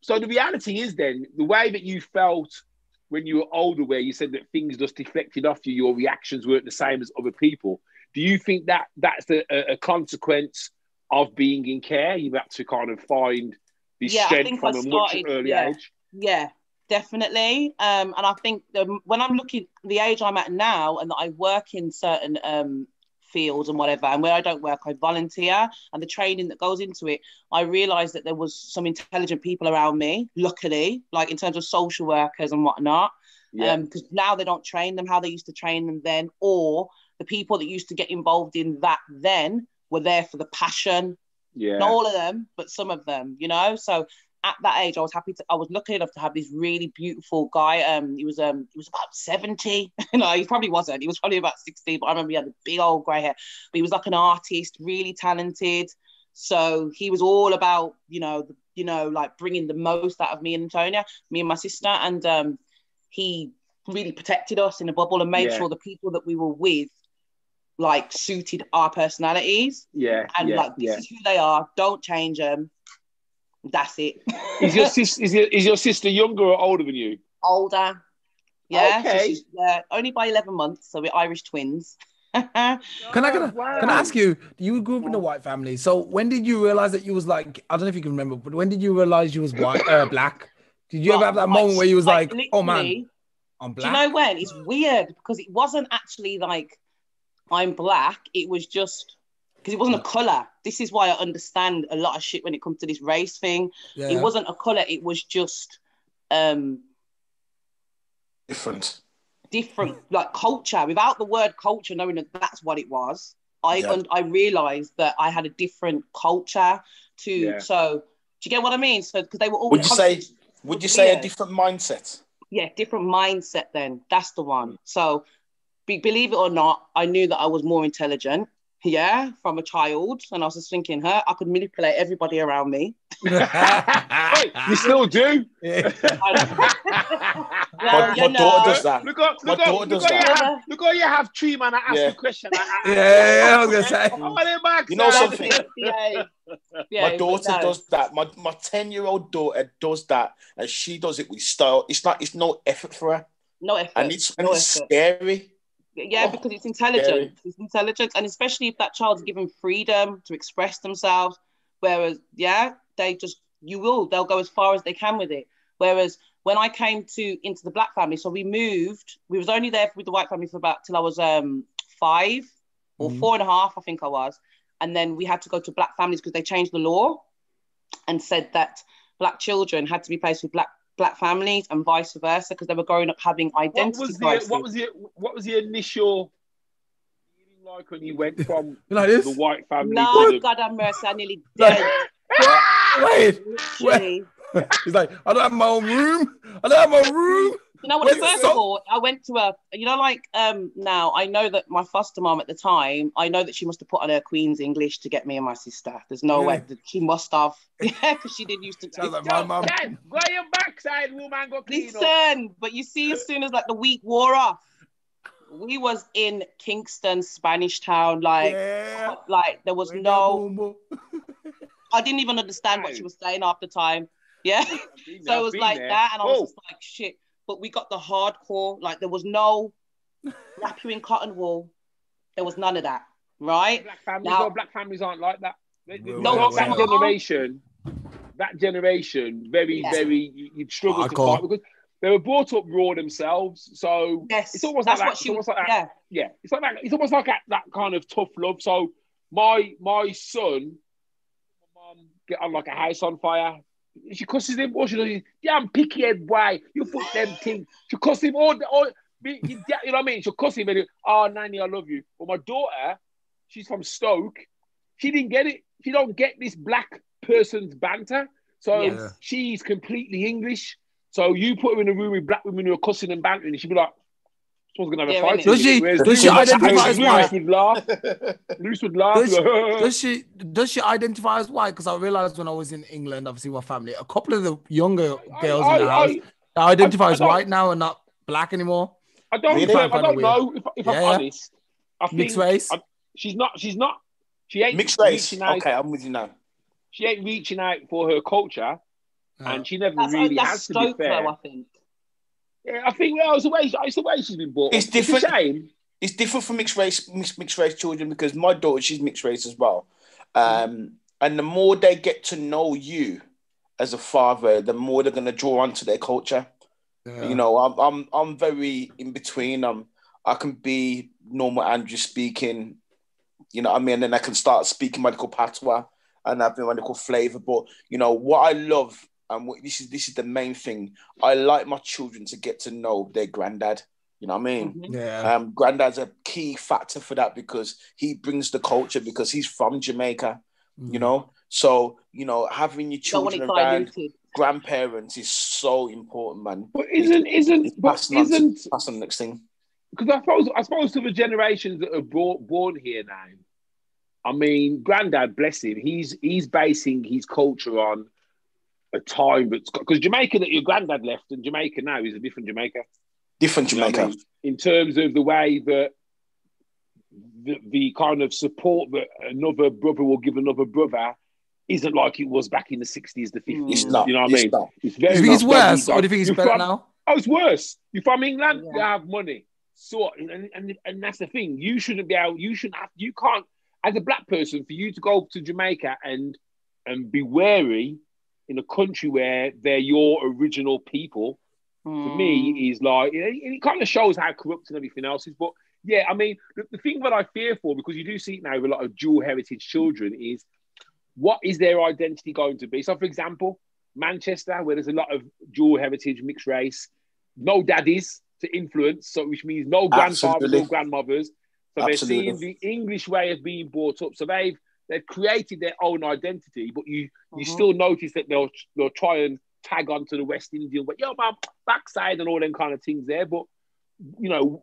Speaker 2: So the reality is then, the way that you felt when you were older, where you said that things just deflected off you, your reactions weren't the same as other people. Do you think that that's a consequence of being in care? You've had to kind of find this strength from a much early age?
Speaker 1: Yeah, definitely. And I think when I'm looking at the age I'm at now and that I work in certain fields and whatever, and where I don't work, I volunteer, and the training that goes into it, I realized that there was some intelligent people around me, luckily, like in terms of social workers and whatnot, because now they don't train them how they used to train them then, or the people that used to get involved in that then were there for the passion. Not all of them, but some of them, you know. So at that age, I was lucky enough to have this really beautiful guy. He was about 70. No, he probably wasn't. He was probably about 60, but I remember he had the big old grey hair. But he was like an artist, really talented. So he was all about, like bringing the most out of me and Antonia, me and my sister. And he really protected us in a bubble and made sure the people that we were with like suited our personalities. This is who they are. Don't change them. That's it.
Speaker 2: Is your sister younger or older than you?
Speaker 1: Older. Yeah.
Speaker 2: Okay.
Speaker 1: So she's, only by 11 months. So we're Irish twins.
Speaker 3: Can I ask you? You grew up in a white family. So when did you realize that you was like? I don't know if you can remember, but when did you realize you was white, black? Did you ever have that moment where you was like, "Oh man, I'm black"?
Speaker 1: Do you know when? It's weird because it wasn't actually like I'm black. It was just. Because it wasn't a colour. This is why I understand a lot of shit when it comes to this race thing. Yeah. It wasn't a colour. It was just
Speaker 4: different,
Speaker 1: like culture. Without the word culture, knowing that that's what it was, I realised that I had a different culture to. Yeah. So do you get what I mean? So because they were all.
Speaker 4: Would you say a different mindset?
Speaker 1: Yeah, different mindset. Then that's the one. So believe it or not, I knew that I was more intelligent. Yeah, from a child, and I was just thinking, I could manipulate everybody around me.
Speaker 2: Wait, you still do?
Speaker 4: My daughter does that.
Speaker 2: Look how you have three man. I ask the question.
Speaker 3: I was gonna say.
Speaker 4: You know something? My daughter does that. My 10-year-old daughter does that, and she does it with style. It's no effort for her.
Speaker 1: No effort.
Speaker 4: And it's scary.
Speaker 1: Yeah, because it's intelligent. Scary. It's intelligent, and especially if that child's given freedom to express themselves. Whereas, they'll go as far as they can with it. Whereas when I came into the black family, so we moved. We was only there with the white family for about till I was 5 or 4.5, I think I was. And then we had to go to black families because they changed the law and said that black children had to be placed with black families and vice versa because they were growing up having identity crisis.
Speaker 2: What was the initial feeling like when you went from the white family?
Speaker 1: No, God have mercy, I nearly dead.
Speaker 3: Wait. He's like, I don't have my own room. You know what?
Speaker 1: First of all, I went to now I know that my foster mom at the time, I know that she must have put on her Queen's English to get me and my sister. There's no way that she must have. Yeah, because she did used to.
Speaker 3: Sounds like my mum.
Speaker 2: Go your backside, woman. Go clean up.
Speaker 1: Listen, but you see, as soon as the week wore off, we was in Kingston, Spanish Town. There was no. I didn't even understand what she was saying half the time. Yeah, so it was like that, and I was just like, shit. But we got the hardcore, there was no wrap you in cotton wool. There was none of that, right?
Speaker 2: Black families aren't like that. That generation, very, you'd struggle to fight because they were brought up raw themselves. So it's almost like that. Yeah, it's like that. It's almost like that kind of tough love. So my son, my mum get on like a house on fire. She cusses him, or she does, damn picky head boy, you put them things. She cuss him all, you know what I mean? She'll cuss him and Nanny, I love you. But my daughter, she's from Stoke. She didn't get it. She don't get this black person's banter. So she's completely English. So you put her in a room with black women who are cussing and bantering, and she'd be like, someone's gonna have a fight.
Speaker 3: Does she identify as white?
Speaker 2: Luce would laugh.
Speaker 3: Does she identify as white? Because I realized when I was in England, obviously my family, a couple of the younger girls in the house identify as white now and not black anymore.
Speaker 2: I don't know if I'm honest. I think
Speaker 3: mixed race.
Speaker 2: She's not. She ain't
Speaker 4: mixed race. Okay, I'm with you now.
Speaker 2: She ain't reaching out for her culture, and she never really has to be fair.
Speaker 1: Though, I think.
Speaker 2: Yeah, I think it's the way she's been brought up.
Speaker 4: It's different. It's a shame. It's different for mixed race children because my daughter, she's mixed race as well. And the more they get to know you as a father, the more they're gonna draw onto their culture. Yeah. You know, I'm very in between. I can be normal Andrew speaking, you know what I mean, and then I can start speaking medical patois and having medical flavour. But you know what I love. And this is the main thing. I like my children to get to know their granddad. You know what I mean?
Speaker 1: Mm-hmm.
Speaker 3: Yeah.
Speaker 4: Granddad's a key factor for that because he brings the culture because he's from Jamaica. You know, so you know having your children around grandparents is so important, man.
Speaker 2: But isn't
Speaker 4: pass on the next thing?
Speaker 2: Because I suppose to the generations that are born here now. I mean, Granddad, bless him, he's basing his culture on a time that's because Jamaica that your granddad left and Jamaica now is a different Jamaica.
Speaker 4: Different Jamaica.
Speaker 2: I mean? In terms of the way that the kind of support that another brother will give another brother isn't like it was back in the 60s, the 50s.
Speaker 4: It's not.
Speaker 2: You know what I mean?
Speaker 4: Not.
Speaker 2: It's very.
Speaker 3: Do you think it's worse, or do you think it's better now?
Speaker 2: Oh, it's worse. You're from England, you have money. So, and that's the thing. You shouldn't be able. You can't. As a black person, for you to go to Jamaica and be wary in a country where they're your original people, for me, is like, it kind of shows how corrupt and everything else is. But yeah, I mean, the thing that I fear for, because you do see it now with a lot of dual heritage children, is what is their identity going to be? So, for example, Manchester, where there's a lot of dual heritage, mixed race, no daddies to influence, so which means no grandfathers or grandmothers. So they're seeing the English way of being brought up. So they've created their own identity, but you still notice that they'll try and tag onto the West Indian, but yo, man, backside and all them kind of things there. But you know,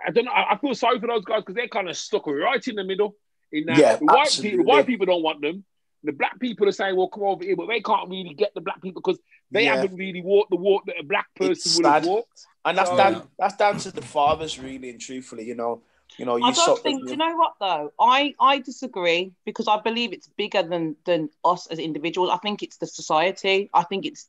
Speaker 2: I don't know. I feel sorry for those guys because they're kind of stuck right in the middle. In that, the white people don't want them. the black people are saying, well, come over here, but they can't really get the black people because they haven't really walked the walk that a black person would have walked.
Speaker 4: And that's down to the fathers, really and truthfully, you know. You know,
Speaker 1: I don't think. Do you know what though? I disagree because I believe it's bigger than us as individuals. I think it's the society. I think it's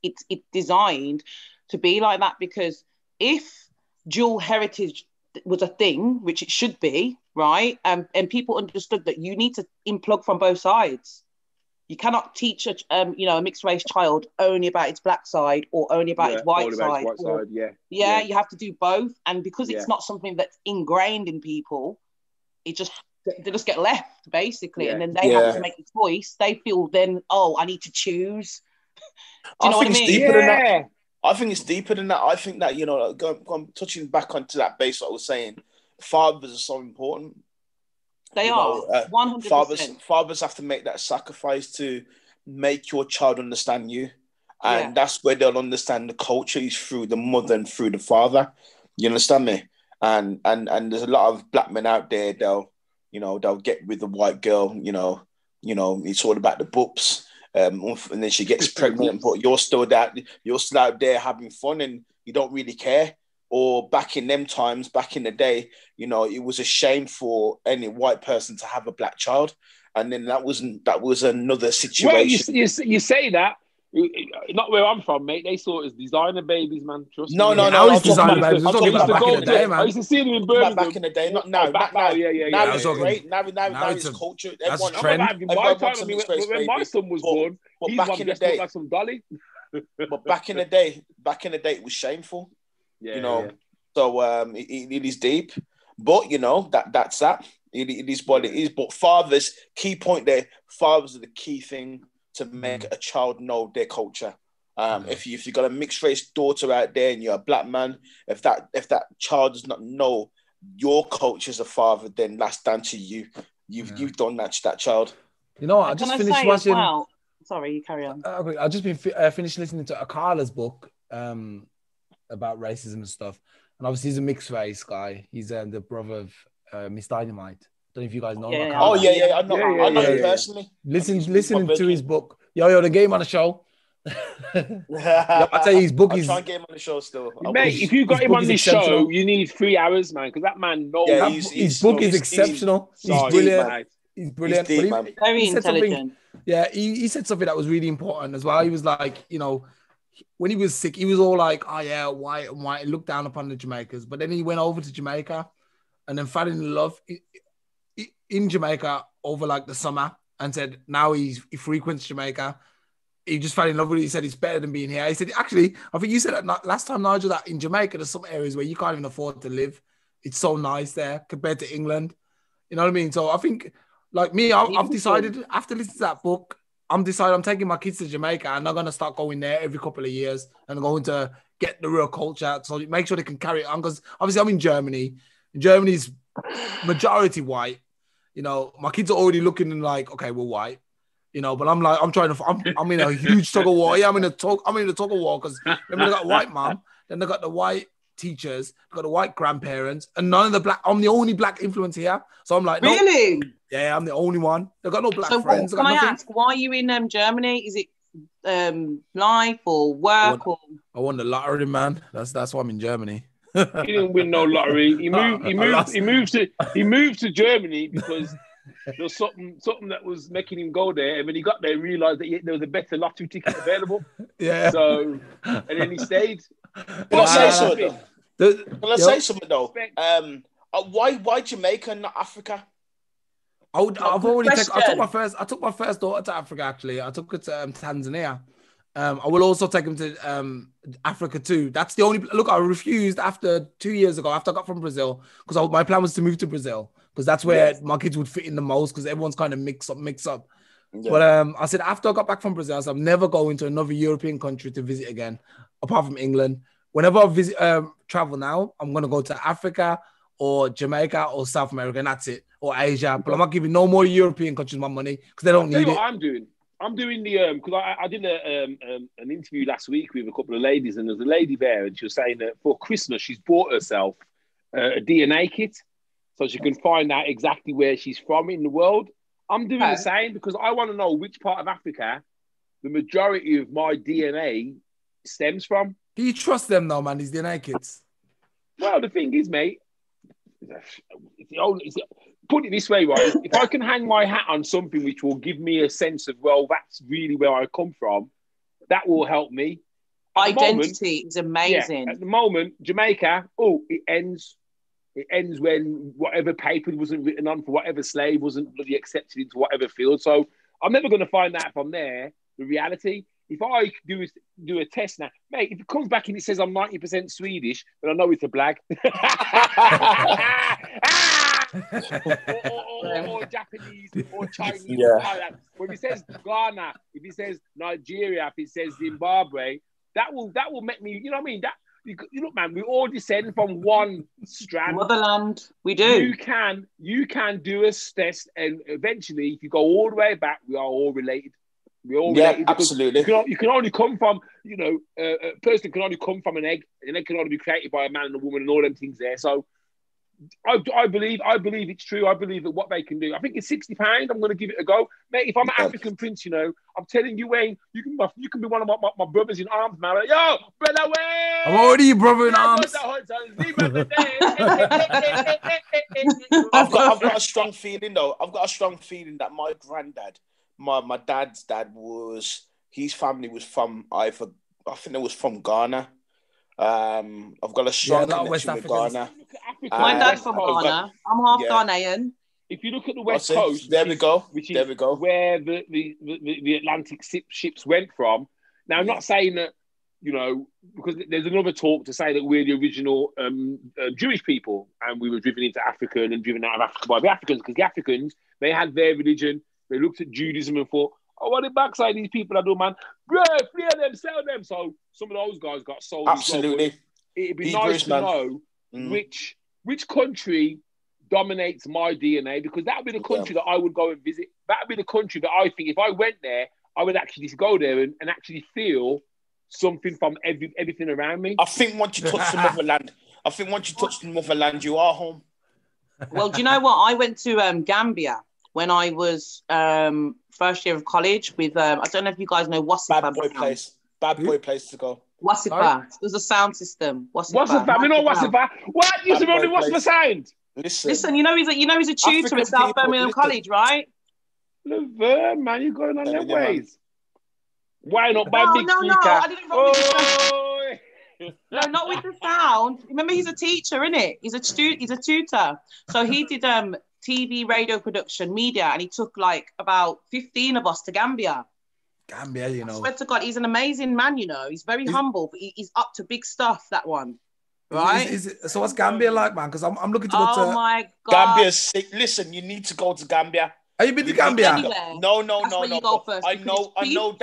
Speaker 1: designed to be like that because if dual heritage was a thing, which it should be, right, and people understood that you need to unplug from both sides. You cannot teach a mixed race child only about its black side or only about its white side. You have to do both. And because it's not something that's ingrained in people, they just get left basically, and then they have to make a choice. They feel then, I need to choose. Do you know what I mean?
Speaker 4: Deeper than that. I think it's deeper than that. I think that I'm touching back onto that base. What I was saying, fathers are so important.
Speaker 1: They are 100%.
Speaker 4: Fathers have to make that sacrifice to make your child understand you, and that's where they'll understand the culture is through the mother and through the father. You understand me? And there's a lot of black men out there. They'll get with the white girl. It's all about the boobs, and then she gets pregnant, but you're still out there having fun, and you don't really care. Or back in them times, back in the day, it was a shame for any white person to have a black child, and then that was another situation.
Speaker 2: Well, you say that, not where I'm from, mate. They saw it as designer babies, man. Trust me.
Speaker 4: No.
Speaker 3: Now it's designer babies.
Speaker 4: I'm talking about back in the day, man.
Speaker 2: I used to see them in Birmingham.
Speaker 4: Back in the day, not now. Now it's great. Now it's culture.
Speaker 3: That's a trend.
Speaker 2: When my son was born,
Speaker 4: but back in the day,
Speaker 2: like some dolly.
Speaker 4: But back in the day, it was shameful. So it is deep, but that's that. It is what it is. But fathers, key point there, fathers are the key thing to make a child know their culture. If you've got a mixed race daughter out there and you're a black man, if that child does not know your culture as a father, then that's down to you. You've done that to that child.
Speaker 3: I just finished watching.
Speaker 1: Well, sorry, you carry on.
Speaker 3: I've just been finished listening to Akala's book about racism and stuff. And obviously he's a mixed race guy. He's the brother of Miss Dynamite. Don't know if you guys know him.
Speaker 4: I know him personally.
Speaker 3: Listening to his book. The game on the show. I tell you, his book is.
Speaker 4: Try and get him on the show still.
Speaker 2: Mate, if you got him on this show, you need 3 hours, man, because that man knows.
Speaker 3: His book is exceptional. He's brilliant. He's brilliant.
Speaker 4: He's deep,
Speaker 1: very intelligent.
Speaker 3: He said something that was really important as well. He was like, when he was sick, he was all like, white, looked down upon the Jamaicans. But then he went over to Jamaica and then fell in love in Jamaica over like the summer and said now he frequents Jamaica. He just fell in love with it. He said it's better than being here. He said, actually, I think you said that last time, Nigel, that in Jamaica, there's some areas where you can't even afford to live. It's so nice there compared to England. You know what I mean? So I think, like me, I've decided after listening to that book, I'm taking my kids to Jamaica and I'm going to start going there every couple of years and I'm going to get the real culture so make sure they can carry it on. Because obviously I'm in Germany. Germany's majority white. My kids are already looking and like, okay, we're white. But I'm like, I'm in a huge tug of war. Yeah, I'm in a tug of war because remember they got a white mom, then they got the white teachers, they got the white grandparents, and none of the black. I'm the only black influence here, so I'm like,
Speaker 1: really?
Speaker 3: No. Yeah, I'm the only one. They've got no black
Speaker 1: so
Speaker 3: friends.
Speaker 1: Can I ask, why are you in Germany? Is it life or work?
Speaker 3: I won the lottery, man. That's why I'm in Germany.
Speaker 2: He didn't win no lottery. He moved to Germany because there was something that was making him go there, and when he got there, he realised that there was a better lottery ticket available.
Speaker 3: Yeah.
Speaker 2: So, and then he stayed.
Speaker 4: Can I say something though? Why Jamaica and not Africa?
Speaker 3: I took my first daughter to Africa. Actually, I took her to Tanzania. I will also take him to Africa too. That's the only look. I refused after 2 years ago after I got from Brazil because my plan was to move to Brazil because that's where my kids would fit in the most because everyone's kind of mix up. Yeah. But I said after I got back from Brazil, I said I'm never going to another European country to visit again, apart from England. Whenever I visit travel now, I'm gonna go to Africa or Jamaica or South America, and that's it, or Asia. But I'm not giving no more European countries my money because they don't need it.
Speaker 2: What I'm doing the because I did an interview last week with a couple of ladies, and there's a lady there, and she was saying that for Christmas she's bought herself a DNA kit so she can find out exactly where she's from in the world. I'm doing the same because I want to know which part of Africa the majority of my DNA stems from.
Speaker 3: Do you trust them now, man? These DNA kids.
Speaker 2: Well, the thing is, mate, put it this way, right? If I can hang my hat on something which will give me a sense of, well, that's really where I come from, that will help me.
Speaker 1: Identity is amazing.
Speaker 2: Yeah, at the moment, Jamaica, it ends. It ends when whatever paper wasn't written on for whatever slave wasn't really accepted into whatever field. So I'm never going to find out from there the reality. If I do a test now, mate, if it comes back and it says I'm 90% Swedish, then I know it's a blag. or Japanese or Chinese.
Speaker 4: Yeah.
Speaker 2: When it says Ghana, if it says Nigeria, if it says Zimbabwe, that will make me, you know what I mean? You look, man, we all descend from one strand.
Speaker 1: Motherland, we do.
Speaker 2: You can do a test, and eventually, if you go all the way back, we are all related. We're all related.
Speaker 4: Absolutely.
Speaker 2: You can only come from, a person can only come from an egg. An egg can only be created by a man and a woman, and all them things there. So, I believe it's true. I believe that what they can do. I think it's £60. I'm going to give it a go, mate. If I'm an African prince, I'm telling you, Wayne, you can be one of my brothers in arms, man. Like, yo, brother Wayne,
Speaker 3: I'm already your brother in arms.
Speaker 4: I've got a strong feeling though. I've got a strong feeling that my granddad, my dad's dad his family was from I think it was from Ghana. I've got a strong connection with Ghana.
Speaker 1: My dad's from Ghana. I'm half Ghanaian.
Speaker 2: If you look at the West Coast,
Speaker 4: there we go.
Speaker 2: Where the Atlantic ships went from. Now, I'm not saying that, because there's another talk to say that we're the original Jewish people and we were driven into Africa and driven out of Africa by the Africans, because the Africans, they had their religion. They looked at Judaism and thought, what the backside these people are doing, man? Bro, free them, sell them. So some of those guys got sold.
Speaker 4: Absolutely.
Speaker 2: Well. It'd be nice to know which country dominates my DNA, because that would be the country that I would go and visit. That would be the country that I think if I went there, I would actually just go there and actually feel something from everything around me.
Speaker 4: I think once you touch the motherland, you are home.
Speaker 1: Well, do you know what? I went to Gambia when I was first year of college with, I don't know if you guys know Wasifa.
Speaker 4: Bad boy place to go.
Speaker 1: Wasifa. There's a sound system.
Speaker 2: Wasifa. We know Wasifa. What? You remember what's the sound?
Speaker 1: Listen, he's a tutor
Speaker 4: African
Speaker 1: at South Birmingham College, right?
Speaker 2: Laverne, man, you're going on their ways. Why not by big speaker?
Speaker 1: No, I didn't know No, not with the sound. Remember, he's a teacher, innit? He's a tutor. So he did TV, radio production, media, and he took like about 15 of us to Gambia.
Speaker 3: Gambia,
Speaker 1: I swear to God, he's an amazing man, He's very humble, but he's up to big stuff, that one. Right?
Speaker 3: So what's Gambia like, man? Because I'm looking to go to...
Speaker 1: Oh, my God.
Speaker 4: Gambia's sick. Listen, you need to go to Gambia.
Speaker 3: Have you been to Gambia?
Speaker 4: No.
Speaker 1: You go first,
Speaker 4: I know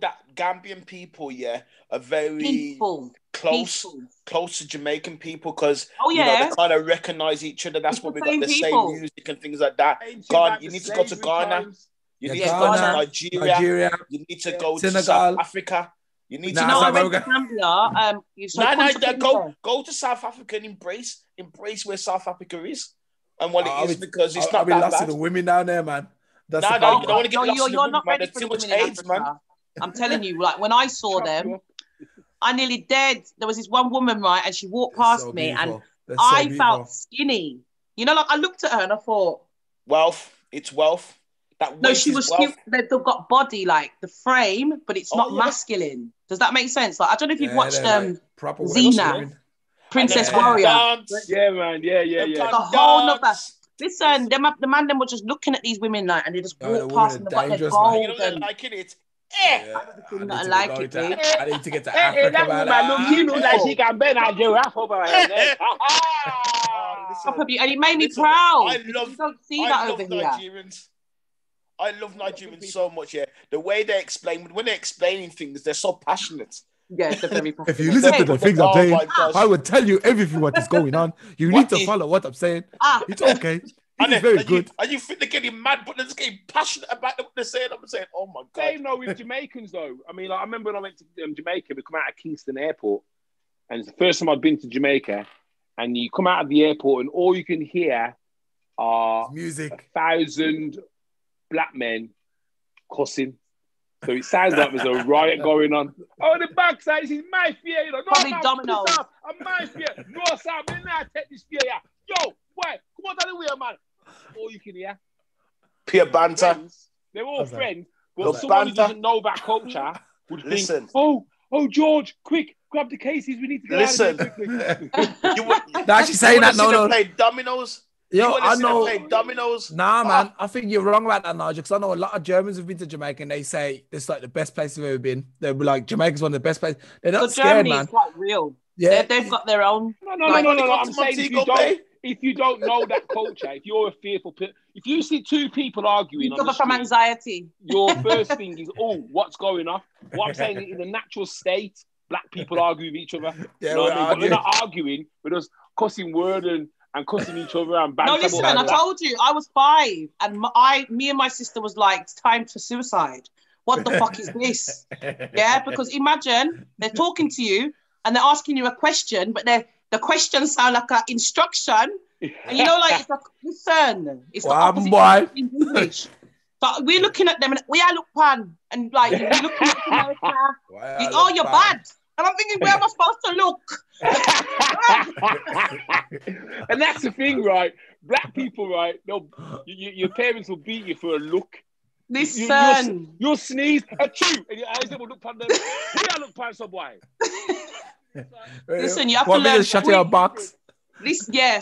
Speaker 4: that Gambian people, are very close to Jamaican people, because they kind of recognize each other. That's why we got the same music and things like that. You need to go to Ghana. You need to go to Nigeria. You need to go to South Africa. You need to
Speaker 1: go to Gambia.
Speaker 4: Go to South Africa and embrace where South Africa is and what it is, because it's not that bad.
Speaker 3: The women down there, man.
Speaker 4: You don't want to get lost in the women,
Speaker 1: not
Speaker 4: man.
Speaker 1: ready
Speaker 4: There's
Speaker 1: for
Speaker 4: too
Speaker 1: the
Speaker 4: much
Speaker 1: women in
Speaker 4: AIDS,
Speaker 1: Africa.
Speaker 4: man.
Speaker 1: I'm telling you, like when I saw them, I nearly dead. There was this one woman, right, and she walked past me, and I felt skinny. Like I looked at her and I thought,
Speaker 4: wealth. It's wealth.
Speaker 1: She was cute. They've got body, like the frame, but it's not masculine. Does that make sense? Like I don't know if you've watched Xena, Princess Warrior.
Speaker 2: Yeah, man. Yeah.
Speaker 1: The whole nother. Listen, the man them were just looking at these women like, and they just walked past them. They're gold.
Speaker 4: You know, liking it.
Speaker 1: I
Speaker 3: need to get to Africa, man.
Speaker 2: She looks like she can bend a giraffe over her head.
Speaker 1: And it made me proud. You don't see that over here.
Speaker 4: I love Nigerians so much, The way they explain, when they're explaining things, they're so passionate.
Speaker 1: Yeah, they're very passionate.
Speaker 3: If you listen to the things I'm saying, I would tell you everything what is going on. You need to follow what I'm saying. It's okay. It's very good.
Speaker 4: And you think they're getting mad, but they're just getting passionate about what they're saying. I'm saying, oh my God.
Speaker 2: Same though with Jamaicans though. I mean, I remember when I went to Jamaica, we come out of Kingston Airport, and it's the first time I'd been to Jamaica, and you come out of the airport and all you can hear are
Speaker 3: music,
Speaker 2: 1,000 black men cussing. So it sounds like there's a riot going on. Oh, the backside, this is my fear, you know. No,
Speaker 1: Probably
Speaker 2: man,
Speaker 1: dominoes.
Speaker 2: piss off. I'm my fear. No, sir, I'm not take this fear, yeah. Yo, why? Come on down the way, man. All you can hear.
Speaker 4: Pure banter.
Speaker 2: Friends. They're all friends. But
Speaker 4: Your
Speaker 2: someone who
Speaker 4: banter.
Speaker 2: doesn't know about culture would
Speaker 4: Listen.
Speaker 2: think, oh, George, quick, grab the cases. We need to get out of here quickly.
Speaker 3: Now she's saying that, no.
Speaker 4: Play dominoes.
Speaker 3: Yo, I know.
Speaker 4: Play dominoes.
Speaker 3: Nah, man, I think you're wrong about that, Nigel. Because I know a lot of Germans who've been to Jamaica and they say it's like the best place they've ever been. They'll be like, Jamaica's one of the best places. They're not scared,
Speaker 1: Germany
Speaker 3: man.
Speaker 1: is quite real.
Speaker 3: Yeah,
Speaker 1: They've got their own.
Speaker 2: No. I'm saying if you don't know that culture, if you're a fearful, if you see two people arguing,
Speaker 1: You suffer from anxiety.
Speaker 2: Your first thing is, oh, what's going on? What I'm saying is, in the natural state, black people argue with each other.
Speaker 3: Yeah,
Speaker 2: you know what I mean? But we're not arguing. We're just cussing word and cussing each other and
Speaker 1: No, listen, I told you, I was 5 and me and my sister was like, it's time for suicide. What the fuck is this? Yeah, because imagine they're talking to you and they're asking you a question, but the questions sound like an instruction. And you know, like, it's like, listen, it's the opposite in English. So we're looking at them and we are look pan. And like, we're looking at America. Oh, you're bad. And I'm thinking, where am I supposed to look?
Speaker 2: And that's the thing, right? Black people, right? No, your parents will beat you for a look.
Speaker 1: Listen.
Speaker 2: You'll sneeze, achoo, and your eyes will look pan them. We look pan some boy.
Speaker 1: Listen, you have to learn.
Speaker 3: Shut your box.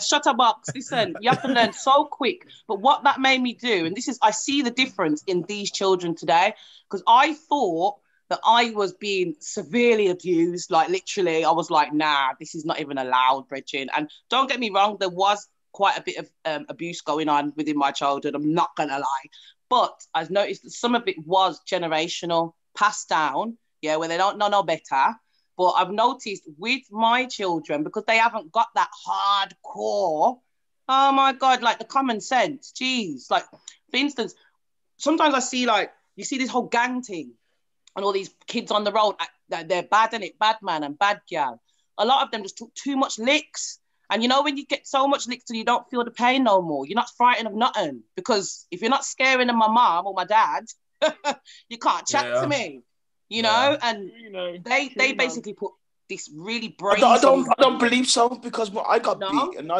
Speaker 1: Shut up box. Listen, you have to learn so quick. But what that made me do, and I see the difference in these children today, because I thought that I was being severely abused. Like, literally, I was like, nah, this is not even allowed, Bridget. And don't get me wrong, there was quite a bit of abuse going on within my childhood. I'm not going to lie. But I've noticed that some of it was generational, passed down, where they don't know no better. But I've noticed with my children, because they haven't got that hardcore, oh my God, like the common sense, geez. Like, for instance, sometimes I see, like, you see this whole gang thing and all these kids on the road, they're bad, innit? Bad man and bad gal. A lot of them just took too much licks. And you know, when you get so much licks and you don't feel the pain no more, you're not frightened of nothing. Because if you're not scaring of my mom or my dad, you can't chat to me. You know, and they basically put this really brave.
Speaker 4: I don't believe so, because I got beat and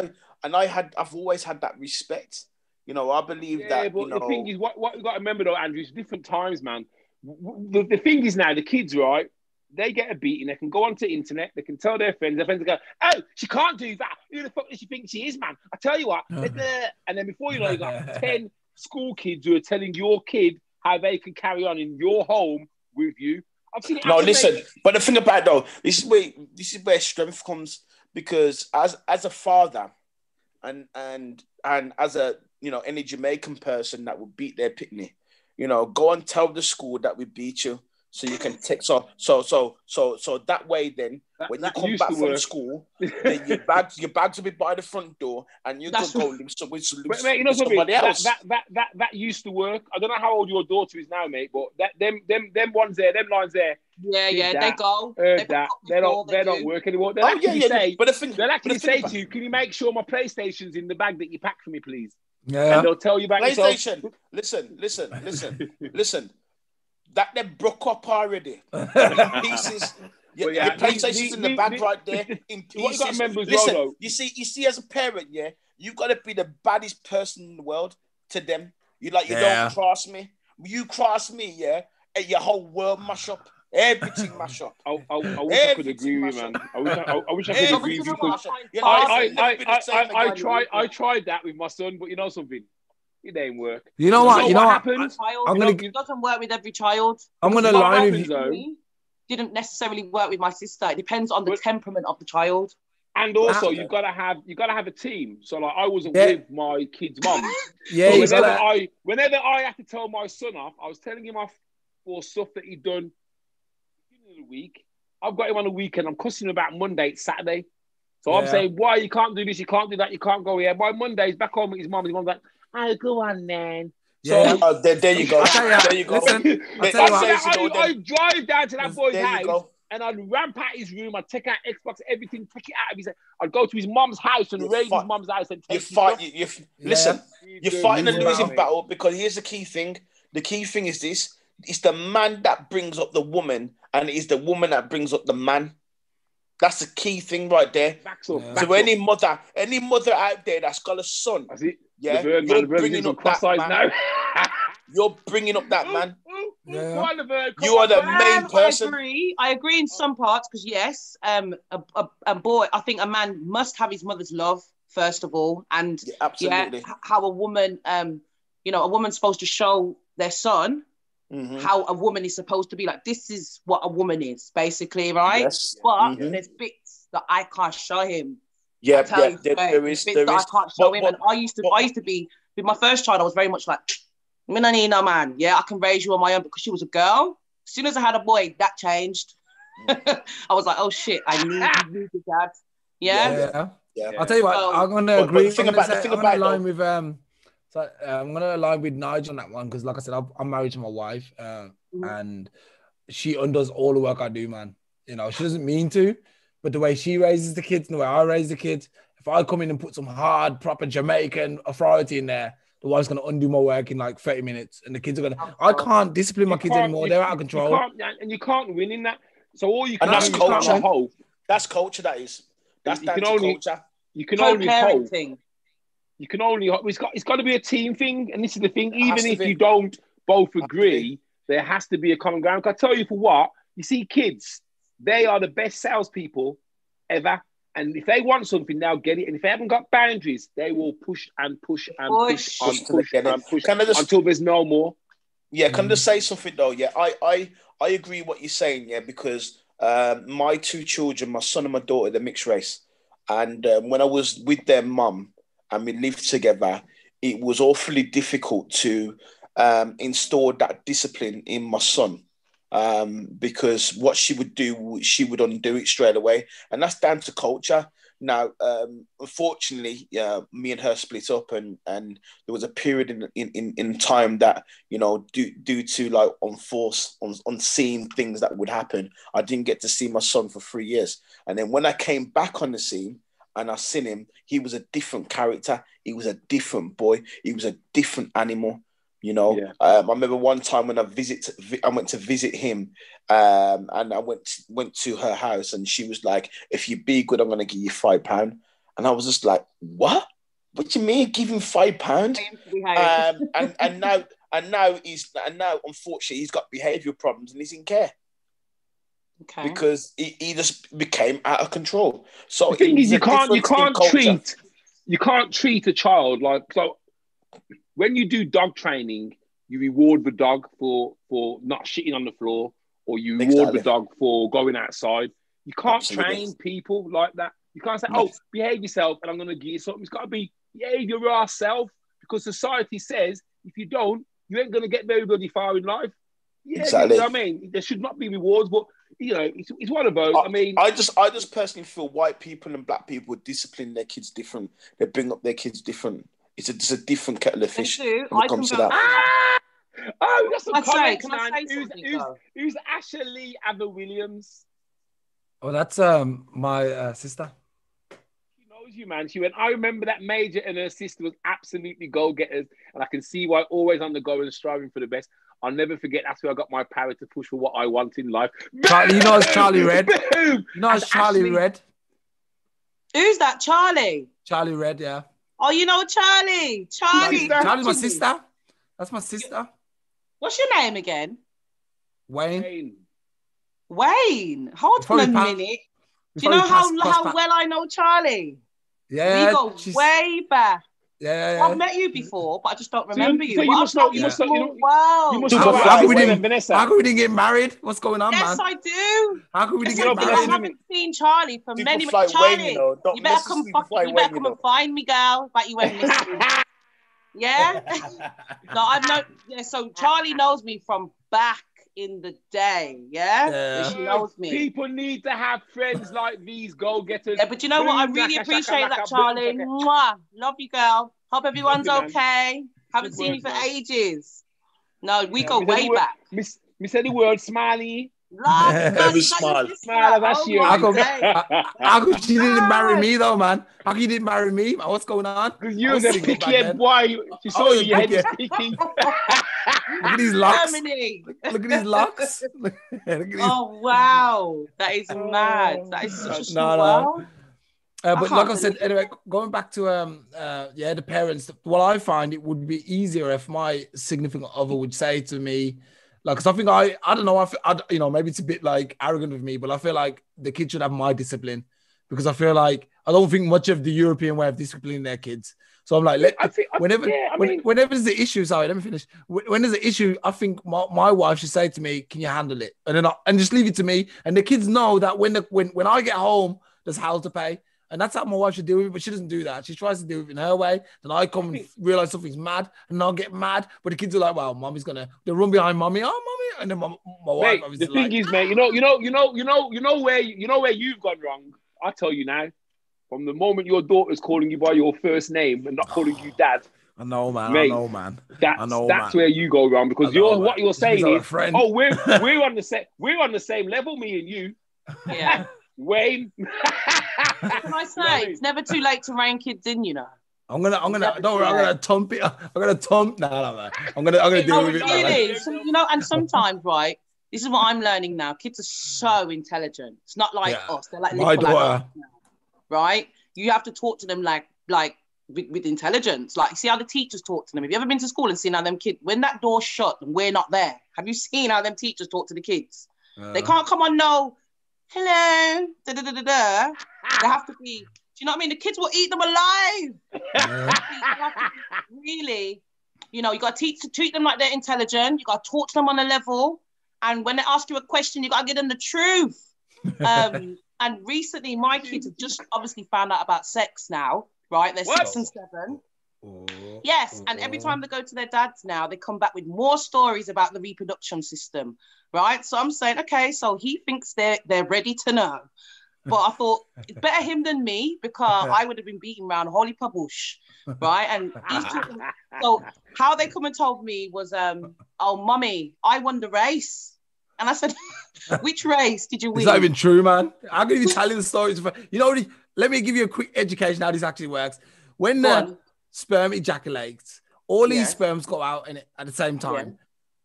Speaker 4: I've always had that respect. You know, I believe that.
Speaker 2: But the thing is, what you got to remember though, Andrew, it's different times, man. The thing is now, the kids, right? They get a beating. They can go onto the internet. They can tell their friends. Their friends go, "Oh, she can't do that. Who the fuck does she think she is, man? I tell you what." And then before you know, you got 10 school kids who are telling your kid how they can carry on in your home with you. I've seen it.
Speaker 4: No, listen. But the thing about it, though, this is where strength comes, because as a father, and as a any Jamaican person that would beat their pitney, go and tell the school that we beat you, so you can take so that way then when you come back from school, then your bags will be by the front door and you can go live with somebody else.
Speaker 2: That used to work. I don't know how old your daughter is now, mate, but them ones there, them lines there.
Speaker 1: Yeah, they go.
Speaker 2: They don't work anymore. They'll actually say to you, "Can you make sure my PlayStation's in the bag that you packed for me, please?"
Speaker 3: Yeah.
Speaker 2: And they'll tell you about
Speaker 4: PlayStation. Listen. That they broke up already. In pieces. Your PlayStation's in the bag right there. In pieces. Listen, you see, as a parent, you've got to be the baddest person in the world to them. You don't cross me. You cross me, and your whole world mash up. Everything mash up.
Speaker 2: I wish I could agree with you, man. I wish I could agree with you. I tried that with my son, but you know something? It ain't work.
Speaker 3: You know what?
Speaker 1: Happens? It doesn't work with every child.
Speaker 3: I'm going to lie with you.
Speaker 1: Didn't necessarily work with my sister. It depends on the temperament of the child.
Speaker 2: And also, you gotta have a team. So like, I wasn't with my kid's mum. Whenever I had to tell my son off, I was telling him off for stuff that he'd done in the week. I've got him on the weekend. I'm cussing him about Monday, Saturday. So I'm saying, why you can't do this, you can't do that, you can't go here. By Monday, he's back home with his mum. His mum's like, "Oh, go on, man."
Speaker 4: Yeah. So, there you go. There you go.
Speaker 3: Listen,
Speaker 2: I drive down to that boy's house and I'd ramp out his room. I'd take out Xbox, everything, take it out of his. I'd go to his mom's house and raid his mom's house and take
Speaker 4: Listen, you're fighting a losing battle because here's the key thing. The key thing is this. It's the man that brings up the woman and it's the woman that brings up the man. That's the key thing right there. So any mother out there that's got a son, you're bringing up that man. You're bringing up that man.
Speaker 3: Yeah.
Speaker 4: You are the main person.
Speaker 1: I agree in some parts because yes, a boy. I think a man must have his mother's love first of all, and
Speaker 4: absolutely.
Speaker 1: How a woman, a woman's supposed to show their son. Mm-hmm. How a woman is supposed to be like. This is what a woman is, basically, right?
Speaker 4: Yes.
Speaker 1: But there's bits that I can't show him.
Speaker 4: There is.
Speaker 1: I can't show him. And I used to be with my first child. I was very much like, I don't need no man. Yeah, I can raise you on my own because she was a girl. As soon as I had a boy, that changed. I was like, oh shit, I need a dad. Yeah.
Speaker 3: I'll tell you what. I'm gonna agree. I'm gonna align with Nigel on that one because, like I said, I'm married to my wife, and she undoes all the work I do, man. You know, she doesn't mean to, but the way she raises the kids and the way I raise the kids, if I come in and put some hard, proper Jamaican authority in there, the wife's going to undo my work in like 30 minutes, and the kids are going to... I can't discipline my kids anymore. They're out of control.
Speaker 2: You can't win in that. So all you can
Speaker 4: do is
Speaker 2: culture. Hope.
Speaker 4: That's culture, that is. That's culture.
Speaker 2: You can only hope. You can only hope. It's got to be a team thing, and this is the thing. Even if you don't both agree, there has to be a common ground. I tell you for what, you see kids, they are the best salespeople ever. And if they want something, they'll get it. And if they haven't got boundaries, they will push and push and push until there's no more.
Speaker 4: Yeah, can I just say something though? Yeah, I agree what you're saying. Yeah, because my two children, my son and my daughter, they're mixed race, and when I was with their mum and we lived together, it was awfully difficult to install that discipline in my son. Because what she would do, she would undo it straight away, and that's down to culture. Now, unfortunately, me and her split up, and there was a period in time that, you know, due to like unseen things that would happen, I didn't get to see my son for 3 years. And then when I came back on the scene and I seen him, he was a different character. He was a different boy. He was a different animal. You know, I remember one time when I went to visit him, and I went to her house, and she was like, "If you be good, I'm going to give you £5." And I was just like, "What? What do you mean, give him £5?" And now, unfortunately, he's got behavioural problems and he's in care. Okay. Because he just became out of control. So
Speaker 2: the thing is, you can't treat a child like so. When you do dog training, you reward the dog for not shitting on the floor, or you reward the dog for going outside. You can't train people like that. You can't say, "Oh, behave yourself," and I'm going to give you something. It's got to be behave your ass self, because society says if you don't, you ain't going to get very bloody far in life. Yeah, exactly. You know what I mean, there should not be rewards, but you know, it's one of those.
Speaker 4: I just personally feel white people and black people discipline their kids different. They bring up their kids different. It's a different kettle of fish when it comes to that.
Speaker 2: Oh, we got some comments, man. Who's Ashley Ava Williams?
Speaker 3: Oh, that's my sister.
Speaker 2: She knows you, man. She went, I remember that Major and her sister was absolutely go-getters, and I can see why always on the go and striving for the best. I'll never forget that's where I got my power to push for what I want in life.
Speaker 3: You know it's Charlie Red. You know it's Charlie Red.
Speaker 1: Who's that, Charlie?
Speaker 3: Charlie Red, yeah.
Speaker 1: Oh, you know Charlie. Charlie's
Speaker 3: my sister. That's my sister.
Speaker 1: What's your name again?
Speaker 3: Wayne.
Speaker 1: Hold on a minute. Do you know how well I know Charlie?
Speaker 3: Yeah.
Speaker 1: We go way back.
Speaker 3: Yeah.
Speaker 1: I've met you before, but I just don't remember you.
Speaker 2: So you must know.
Speaker 3: How come we didn't get married? What's going on, man?
Speaker 1: Yes, I do.
Speaker 3: How come we didn't get married?
Speaker 1: I haven't seen Charlie for many. Charlie, you better come and find me, girl. But you went missing. Yeah. No, I've known. Yeah, so Charlie knows me from back in the day. Yeah. She knows me.
Speaker 2: People need to have friends like these go-getters.
Speaker 1: Yeah, but you know what? I really appreciate that, Charlie. Mwah. Love you, girl. Hope everyone's okay. Haven't seen you for ages. No, we go way back.
Speaker 2: Me say the word smiley.
Speaker 4: Very smart.
Speaker 2: Man, that's you.
Speaker 3: How come she didn't marry me though, man? How come you didn't marry me? What's going on?
Speaker 2: Because you was a picky head boy. She saw you, your head was picky.
Speaker 3: Look at these locks. Look at these locks.
Speaker 1: Oh wow, that is mad. That is such a small world.
Speaker 3: But like I said, anyway, going back to the parents. Well, I find it would be easier if my significant other would say to me, like, because I think I don't know, you know, maybe it's a bit like arrogant of me, but I feel like the kids should have my discipline, because I feel like I don't think much of the European way of disciplining their kids. So I'm like, whenever there's an issue, sorry, let me finish. When there's an issue, I think my wife should say to me, "Can you handle it?" And just leave it to me. And the kids know that when I get home, there's hell to pay. And that's how my wife should do it, but she doesn't do that. She tries to do it in her way. Then I come and realize something's mad, and I'll get mad. But the kids are like, "Well, mommy's they run behind mommy. Oh, mommy!" And then my wife.
Speaker 2: Mate, the thing is, mate, you know where you've gone wrong. I'll tell you now. From the moment your daughter's calling you by your first name and not calling you dad.
Speaker 3: I know, man.
Speaker 2: Mate,
Speaker 3: I know, man.
Speaker 2: That's where you go wrong, because what you're saying is,
Speaker 3: friend.
Speaker 2: we're on the same level, me and you.
Speaker 1: Yeah.
Speaker 2: Wayne.
Speaker 1: What can I say? It's never too late to rein kids in, you know.
Speaker 3: I'm gonna thump it. I'm gonna thump. No. I'm gonna deal with it.
Speaker 1: Really? So, you know, and sometimes, right? This is what I'm learning now. Kids are so intelligent. It's not like us. They're like
Speaker 3: my daughter.
Speaker 1: Right? You have to talk to them like with intelligence. Like, see how the teachers talk to them. Have you ever been to school and seen how them kids, when that door's shut and we're not there, have you seen how them teachers talk to the kids? They can't come on hello, da da da da da. They have to be. Do you know what I mean? The kids will eat them alive. Really, you know, you got to treat them like they're intelligent. You got to talk to them on a level, and when they ask you a question, you got to give them the truth. And recently, my kids have just obviously found out about sex now. Right? They're 6 and 7. Yes, and every time they go to their dads now, they come back with more stories about the reproduction system, right? So I'm saying, okay, so he thinks they're ready to know. But I thought, it's better him than me, because I would have been beaten around holy pabush, right? And so how they come and told me was, oh, mummy, I won the race. And I said, which race did you win?
Speaker 3: It's not even true, man. I'm going to be telling the stories. You know, let me give you a quick education how this actually works. When sperm ejaculates, all these sperms go out in it at the same time. Yeah.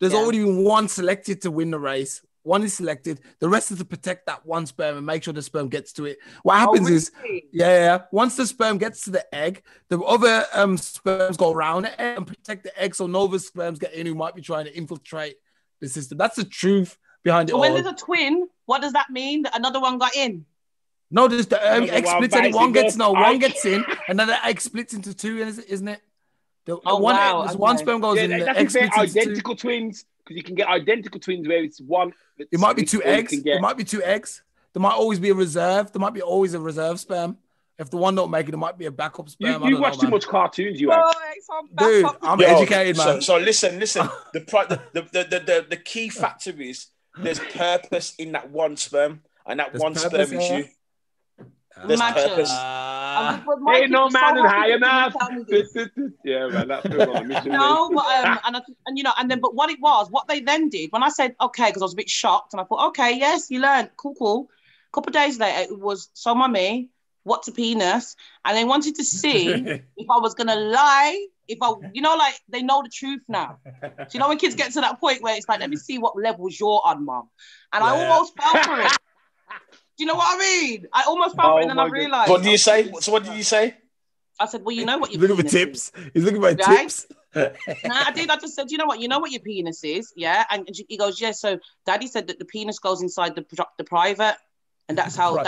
Speaker 3: There's already been one selected to win the race. One is selected. The rest is to protect that one sperm and make sure the sperm gets to it. What happens is, once the sperm gets to the egg, the other sperms go around it and protect the egg, so no other sperms get in who might be trying to infiltrate the system. That's the truth behind it all.
Speaker 1: When there's a twin, what does that mean? That another one got in?
Speaker 3: No, there's the egg splits and one gets in, and then the egg splits into two, isn't it? One sperm goes in, the egg splits into
Speaker 2: identical twins, because you can get identical twins where it's one.
Speaker 3: It might be 2 eggs. It might be 2 eggs. There might always be a reserve. There might be always a reserve sperm. If the one don't make it, there might be a backup sperm.
Speaker 2: You watch too much cartoons, you have.
Speaker 3: Dude, I'm educated, man.
Speaker 4: So listen. The key factor is there's purpose in that one sperm, and that one sperm is you. There's purpose.
Speaker 2: Ain't no man in high enough. Yeah, man, that's on mission.
Speaker 1: No, but but what they then did, when I said okay, because I was a bit shocked, and I thought, okay, yes, you learned, cool. A couple of days later, it was, so mummy, what's a penis? And they wanted to see if I was gonna lie, like they know the truth now. So you know when kids get to that point where it's like, let me see what levels you're on, mum. And I almost fell for it. Do you know what I mean? I almost fell for it, and then I realised.
Speaker 4: What did you say? So what did you say?
Speaker 1: I said, well, you know what your
Speaker 3: looking for tips. He's looking for tips.
Speaker 1: Nah, I did. I just said, you know what your penis is, yeah? And he goes, yeah, so daddy said that the penis goes inside the private, and that's how
Speaker 3: Wait.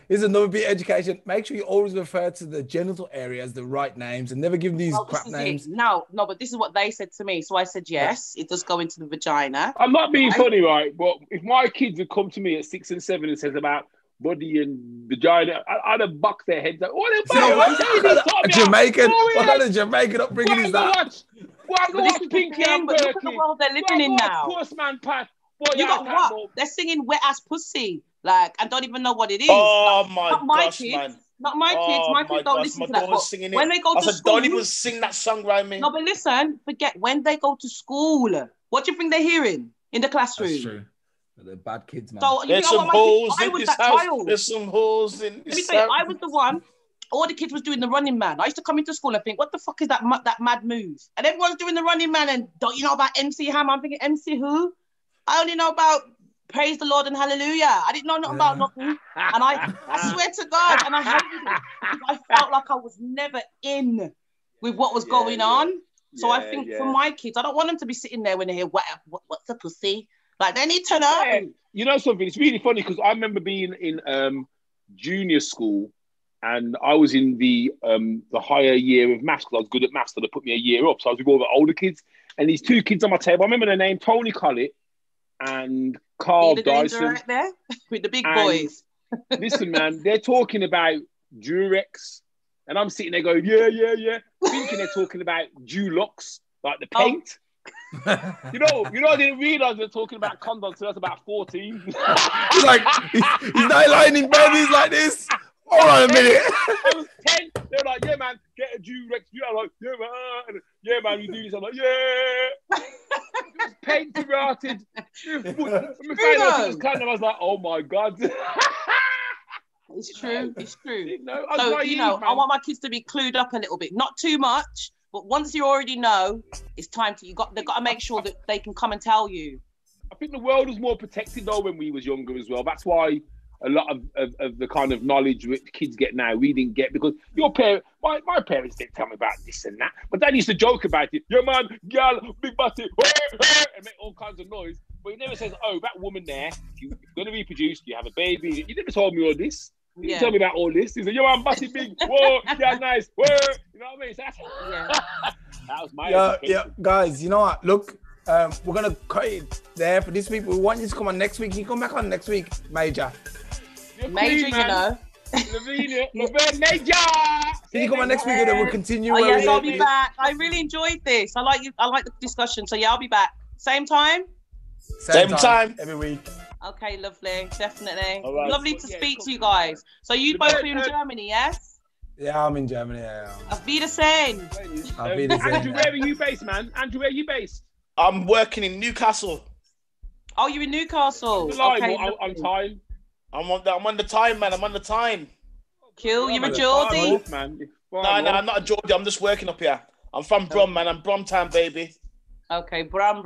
Speaker 3: Here's another bit of education. Make sure you always refer to the genital area as the right names and never give them these crap names.
Speaker 1: No, but this is what they said to me. So I said, yes, it does go into the vagina.
Speaker 2: I'm not being funny, right? But if my kids would come to me at 6 and 7 and says about body and vagina, I'd have bucked their heads like, what
Speaker 3: Jamaican? What kind of Jamaican upbringing is that?
Speaker 2: Watch Pinky and
Speaker 1: Look at the world they're living in now.
Speaker 2: Postman Pat.
Speaker 1: You got what? They're singing wet ass pussy. Like, I don't even know what it is.
Speaker 4: Oh my gosh,
Speaker 1: man. Not my kids. My kids don't listen to that.
Speaker 4: But when
Speaker 1: they go to school,
Speaker 4: don't even sing that song, right, man?
Speaker 1: No, but listen, forget when they go to school. What do you think they're hearing in the classroom?
Speaker 3: That's true. The bad kids, man.
Speaker 1: So
Speaker 4: There's some holes in this house.
Speaker 1: Child.
Speaker 4: There's some holes in this.
Speaker 1: Let me tell you, I was the one. All the kids was doing the running man. I used to come into school and think, what the fuck is that mad move? And everyone's doing the running man. And don't you know about MC Hammer? I'm thinking, MC who? I only know about Praise the Lord and Hallelujah. I didn't know nothing about nothing. And I swear to God, and I hated it. Because I felt like I was never in with what was going on. So I think for my kids, I don't want them to be sitting there when they hear, what's a pussy? Like, they need to know.
Speaker 2: Yeah. You know something? It's really funny because I remember being in junior school and I was in the higher year of maths because I was good at maths, so they put me a year up. So I was with all the older kids. And these two kids on my table, I remember their name, Tony Collett and Carl Dyson.
Speaker 1: Right there with the big boys.
Speaker 2: Listen, man, they're talking about Durex. And I'm sitting there going, yeah. Thinking they're talking about Dulux, like the paint. You know, I didn't realise they're talking about condoms, so that's about 14.
Speaker 3: He's not lying in bed, he's like this. Hold on a minute.
Speaker 2: I was 10. They were like, yeah, man, get a Durex. I'm like, yeah, man. And, yeah, man, we do this. I'm like, yeah. It was paint rotted. I was like, oh my God.
Speaker 1: It's true. It's true.
Speaker 2: No,
Speaker 1: so, I want my kids to be clued up a little bit. Not too much, but once you already know, it's time to, they've got to make sure that they can come and tell you.
Speaker 2: I think the world was more protected though when we was younger as well. That's why a lot of the kind of knowledge that kids get now, we didn't get because my parents didn't tell me about this and that. But Dad used to joke about it. Yeah, man, girl, big butty, and make all kinds of noise. But he never says, oh, that woman there, you're going to reproduce, you have a baby. You never told me all this. You didn't tell me about all this. He said, yo, I'm butty big. Whoa, yeah, nice. Whoa. You know what I mean? So that was my
Speaker 3: yeah, guys, you know what? Look, we're going to cut it there for this week. We want you to come on next week. You come back on next week, Major.
Speaker 1: Major, you know.
Speaker 2: Laverne Major.
Speaker 3: Can you come on next week and then we'll continue?
Speaker 1: Yes, I'll be back. I really enjoyed this. I like the discussion. So, yeah, I'll be back. Same time?
Speaker 3: Same time. Every week.
Speaker 1: Okay, lovely. Definitely.
Speaker 2: Right.
Speaker 1: Lovely to speak to you guys. So you both are in Germany, yes?
Speaker 3: Yeah, I'm in Germany. Yeah.
Speaker 1: Auf Wiedersehen.
Speaker 2: Andrew, where are you based, man? Andrew, where are you based?
Speaker 4: I'm working in Newcastle.
Speaker 1: Oh, you're in Newcastle.
Speaker 2: Okay. On time.
Speaker 4: I'm on the time, man. I'm on the time.
Speaker 1: Cool. You're a Geordie?
Speaker 4: No, I'm not a Geordie. I'm just working up here. I'm from Brum, man. I'm Brum town, baby.
Speaker 1: Okay, Brum.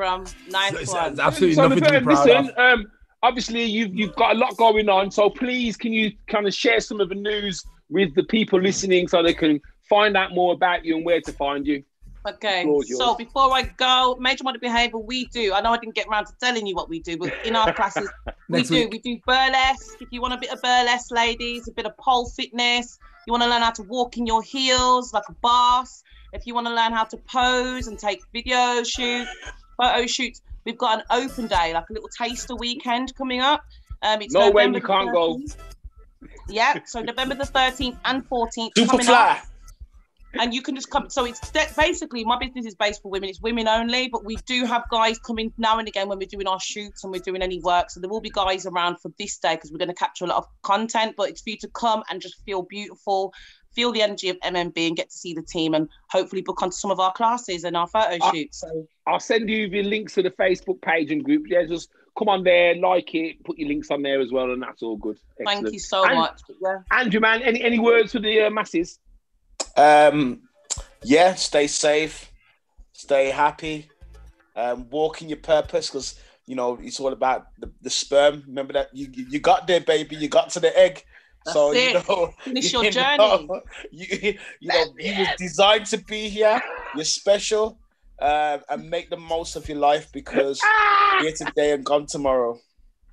Speaker 1: Nice one.
Speaker 3: Absolutely nothing to be proud of.
Speaker 2: Obviously, you've got a lot going on, so please, can you kind of share some of the news with the people listening so they can find out more about you and where to find you?
Speaker 1: Okay, so before I go, Major Model Behaviour, we do. I know I didn't get around to telling you what we do, but in our classes, we do burlesque. If you want a bit of burlesque, ladies, a bit of pole fitness, you want to learn how to walk in your heels like a boss. If you want to learn how to pose and take photo shoots, we've got an open day, like a little taster weekend coming up. It's
Speaker 2: no way
Speaker 1: November
Speaker 2: you can't 13th. Go.
Speaker 1: Yeah, so November the 13th and 14th.
Speaker 4: Super fly.
Speaker 1: And you can just come. So it's basically, my business is based for women. It's women only, but we do have guys coming now and again when we're doing our shoots and we're doing any work. So there will be guys around for this day because we're going to capture a lot of content, but it's for you to come and just feel beautiful, feel the energy of MMB and get to see the team and hopefully book onto some of our classes and our photo shoots. So
Speaker 2: I'll send you the links to the Facebook page and group. Yeah, just come on there, like it, put your links on there as well, and that's all good. Excellent.
Speaker 1: Thank you so much. Yeah.
Speaker 2: Andrew, man, any words for the masses?
Speaker 4: Yeah, stay safe, stay happy, walk in your purpose because, you know, it's all about the sperm. Remember that you got there, baby. You got to the egg.
Speaker 1: That's
Speaker 4: so,
Speaker 1: it.
Speaker 4: you know,
Speaker 1: finish your journey.
Speaker 4: You was designed to be here. You're special. And make the most of your life because here today and gone tomorrow.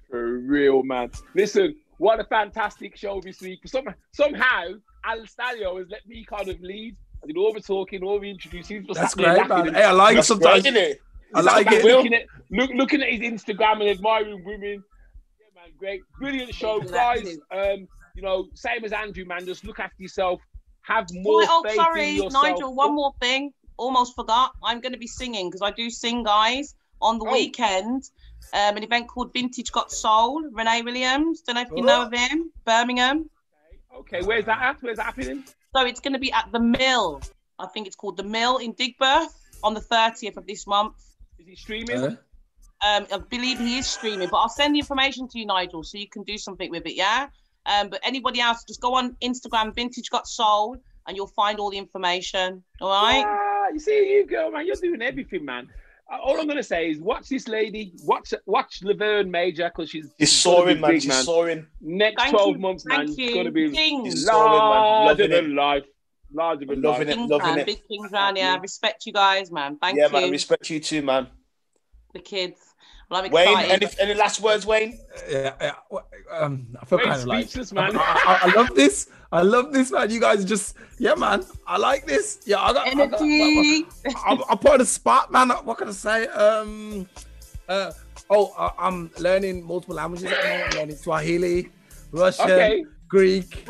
Speaker 2: For real, man. Listen, what a fantastic show this week. Somehow, Alstallio has let me kind of lead. I did all the talking, all the introducing.
Speaker 3: That's great, man. Hey, I like it sometimes. I like it.
Speaker 2: Looking at his Instagram and admiring women. Yeah, man, great. Brilliant show, guys. You know, same as Andrew, man. Just look after yourself. Have more faith in yourself.
Speaker 1: Nigel, one more thing. Almost forgot. I'm going to be singing because I do sing, guys, on the weekend. An event called Vintage Got Soul. Renee Williams. Don't know if you know of him. Birmingham.
Speaker 2: Okay, where's that at? Where's that happening?
Speaker 1: So it's going to be at the Mill. I think it's called the Mill in Digbeth on the 30th of this month.
Speaker 2: Is he streaming?
Speaker 1: I believe he is streaming, but I'll send the information to you, Nigel, so you can do something with it, yeah? But anybody else, just go on Instagram, Vintage Got Soul, and you'll find all the information, all right?
Speaker 2: Yeah, you see, you girl, man, you're doing everything, man. All I'm going to say is watch this lady, watch Laverne Major, because she's
Speaker 4: soaring, man.
Speaker 2: Big,
Speaker 4: she's soaring.
Speaker 2: Next 12 months, man, it's going to be
Speaker 4: larger
Speaker 2: than life. Larger than life.
Speaker 4: Loving it.
Speaker 1: Big things around here. Respect you guys, man. Thank you.
Speaker 4: Yeah, man, respect you too, man.
Speaker 1: The kids. Well, I'm excited.
Speaker 4: Wayne, any last words, Wayne?
Speaker 3: Yeah. I feel kind of
Speaker 2: speechless,
Speaker 3: like,
Speaker 2: man.
Speaker 3: I love this. I love this, man. You guys are just, yeah, man. I like this. Yeah, I got
Speaker 1: energy.
Speaker 3: I'm part of the spot, man. What can I say? I'm learning multiple languages at the moment. I'm learning Swahili, Russian, Greek,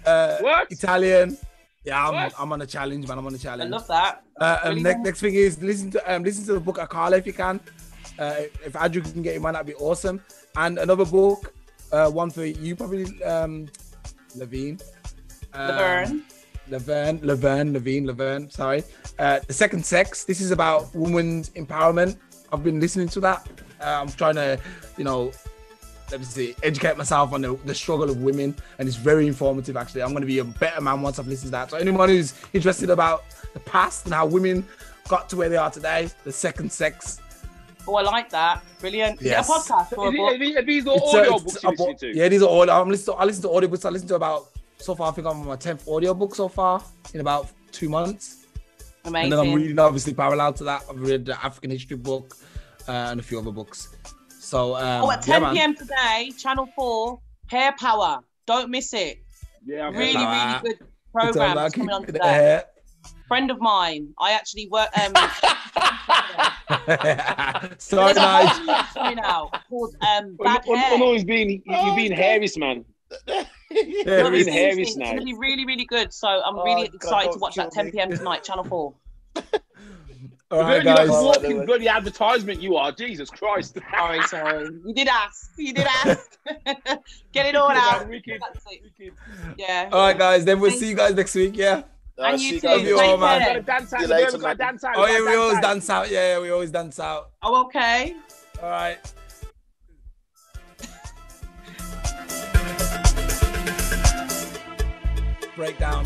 Speaker 3: Italian. Yeah, I'm on a challenge, man. I'm on a challenge.
Speaker 1: I love that.
Speaker 3: Next thing is listen to the book Akala if you can. If Andrew can get it, man, that'd be awesome. And another book, one for you probably, Laverne. Sorry. The Second Sex. This is about women's empowerment. I've been listening to that. I'm trying to, educate myself on the struggle of women, and it's very informative. Actually, I'm going to be a better man once I've listened to that. So anyone who's interested about the past and how women got to where they are today, The Second Sex.
Speaker 1: Oh, I like that. Brilliant.
Speaker 3: Yes.
Speaker 1: Is it a podcast or a book?
Speaker 2: Are these all audio books you listen to?
Speaker 3: Yeah, these are all. I listen to audiobooks. I listen to about, so far, I think I'm on my 10th audiobook so far in about 2 months.
Speaker 1: Amazing.
Speaker 3: And then I'm reading, obviously, parallel to that, I've read the African history book and a few other books. So,
Speaker 1: at 10 p.m. today, Channel 4, Hair Power. Don't miss it. Yeah, really good program that's coming on today. Friend of mine. I actually work.
Speaker 3: Sorry, Nigel.
Speaker 1: Called Bad Hair.
Speaker 2: You've been Harris, man.
Speaker 1: It's going to be really, really good. So I'm really excited to watch that 10 p.m. tonight, Channel 4.
Speaker 3: All right, guys.
Speaker 2: Walking bloody advertisement you are. Jesus Christ.
Speaker 1: Sorry. You did ask. Get it all out.
Speaker 2: Wicked.
Speaker 1: Yeah.
Speaker 3: All right, guys. Then we'll see you guys next week. Yeah.
Speaker 1: And you too.
Speaker 3: Love you all, man.
Speaker 2: Dance out.
Speaker 3: Oh, yeah, we always dance out. Yeah, we always dance out.
Speaker 1: Oh, okay.
Speaker 3: All right. Breakdown.